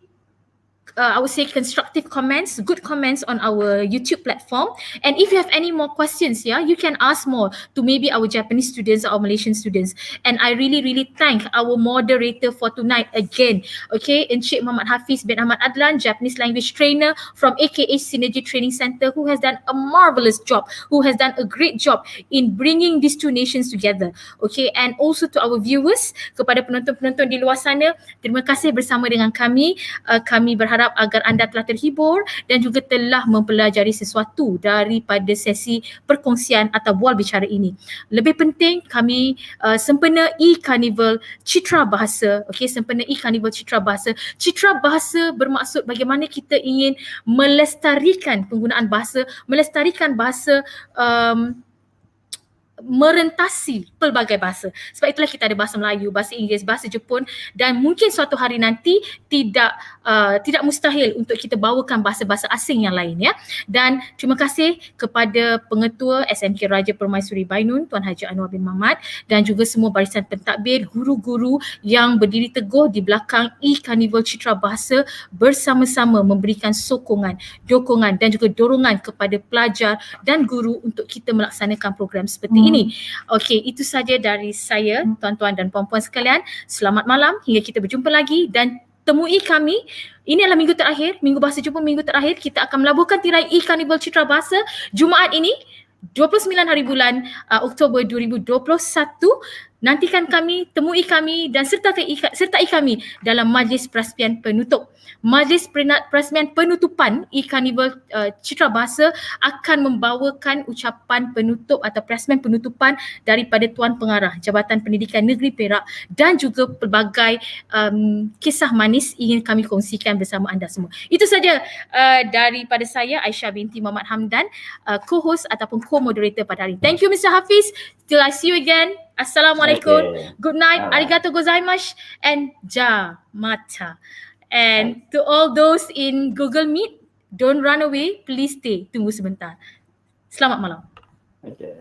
I would say constructive comments, good comments on our YouTube platform. And if you have any more questions, you can ask more to maybe our Japanese students or Malaysian students. And I really thank our moderator for tonight again, okay, Encik Muhammad Hafiz bin Ahmad Adlan, Japanese language trainer from AKH Synergy Training Center, who has done a marvelous job, who has done a great job in bringing these two nations together, okay. And also to our viewers, kepada penonton-penonton di luar sana, terima kasih bersama dengan kami. Kami berharap agar anda telah terhibur dan juga telah mempelajari sesuatu daripada sesi perkongsian atau bual bicara ini. Lebih penting, kami sempena e-Carnival Citra Bahasa, okey, sempena e-Carnival Citra Bahasa. Citra Bahasa bermaksud bagaimana kita ingin melestarikan penggunaan bahasa, melestarikan bahasa, merentasi pelbagai bahasa. Sebab itulah kita ada bahasa Melayu, bahasa Inggeris, bahasa Jepun, dan mungkin suatu hari nanti tidak mustahil untuk kita bawakan bahasa-bahasa asing yang lain, ya. Dan terima kasih kepada pengetua SMK Raja Permaisuri Bainun, Tuan Haji Anwar bin Mamat, dan juga semua barisan pentadbir, guru-guru yang berdiri teguh di belakang e-Carnival Citra Bahasa, bersama-sama memberikan sokongan, dukungan dan juga dorongan kepada pelajar dan guru untuk kita melaksanakan program seperti ini. Okey, itu saja dari saya, tuan-tuan dan puan-puan sekalian. Selamat malam, hingga kita berjumpa lagi, dan temui kami. Ini adalah minggu terakhir, Minggu Bahasa Jepun minggu terakhir. Kita akan melabuhkan tirai e-Carnival Citra Bahasa Jumaat ini, 29 hari bulan Oktober 2021. Nantikan kami, temui kami dan sertai kami dalam majlis perasmian penutup. Majlis perasmian penutupan e-Carnival Citra Bahasa akan membawakan ucapan penutup atau perasmian penutupan daripada Tuan Pengarah Jabatan Pendidikan Negeri Perak, dan juga pelbagai kisah manis ingin kami kongsikan bersama anda semua. Itu saja daripada saya, Aisyah binti Muhammad Hamdan, co-host ataupun co-moderator pada hari ini. Thank you Mr. Hafiz. Till I see you again. Assalamualaikum. Okay. Good night. Arigatou gozaimasu and ja mata. And to all those in Google Meet, don't run away. Please stay. Tunggu sebentar. Selamat malam. Okay.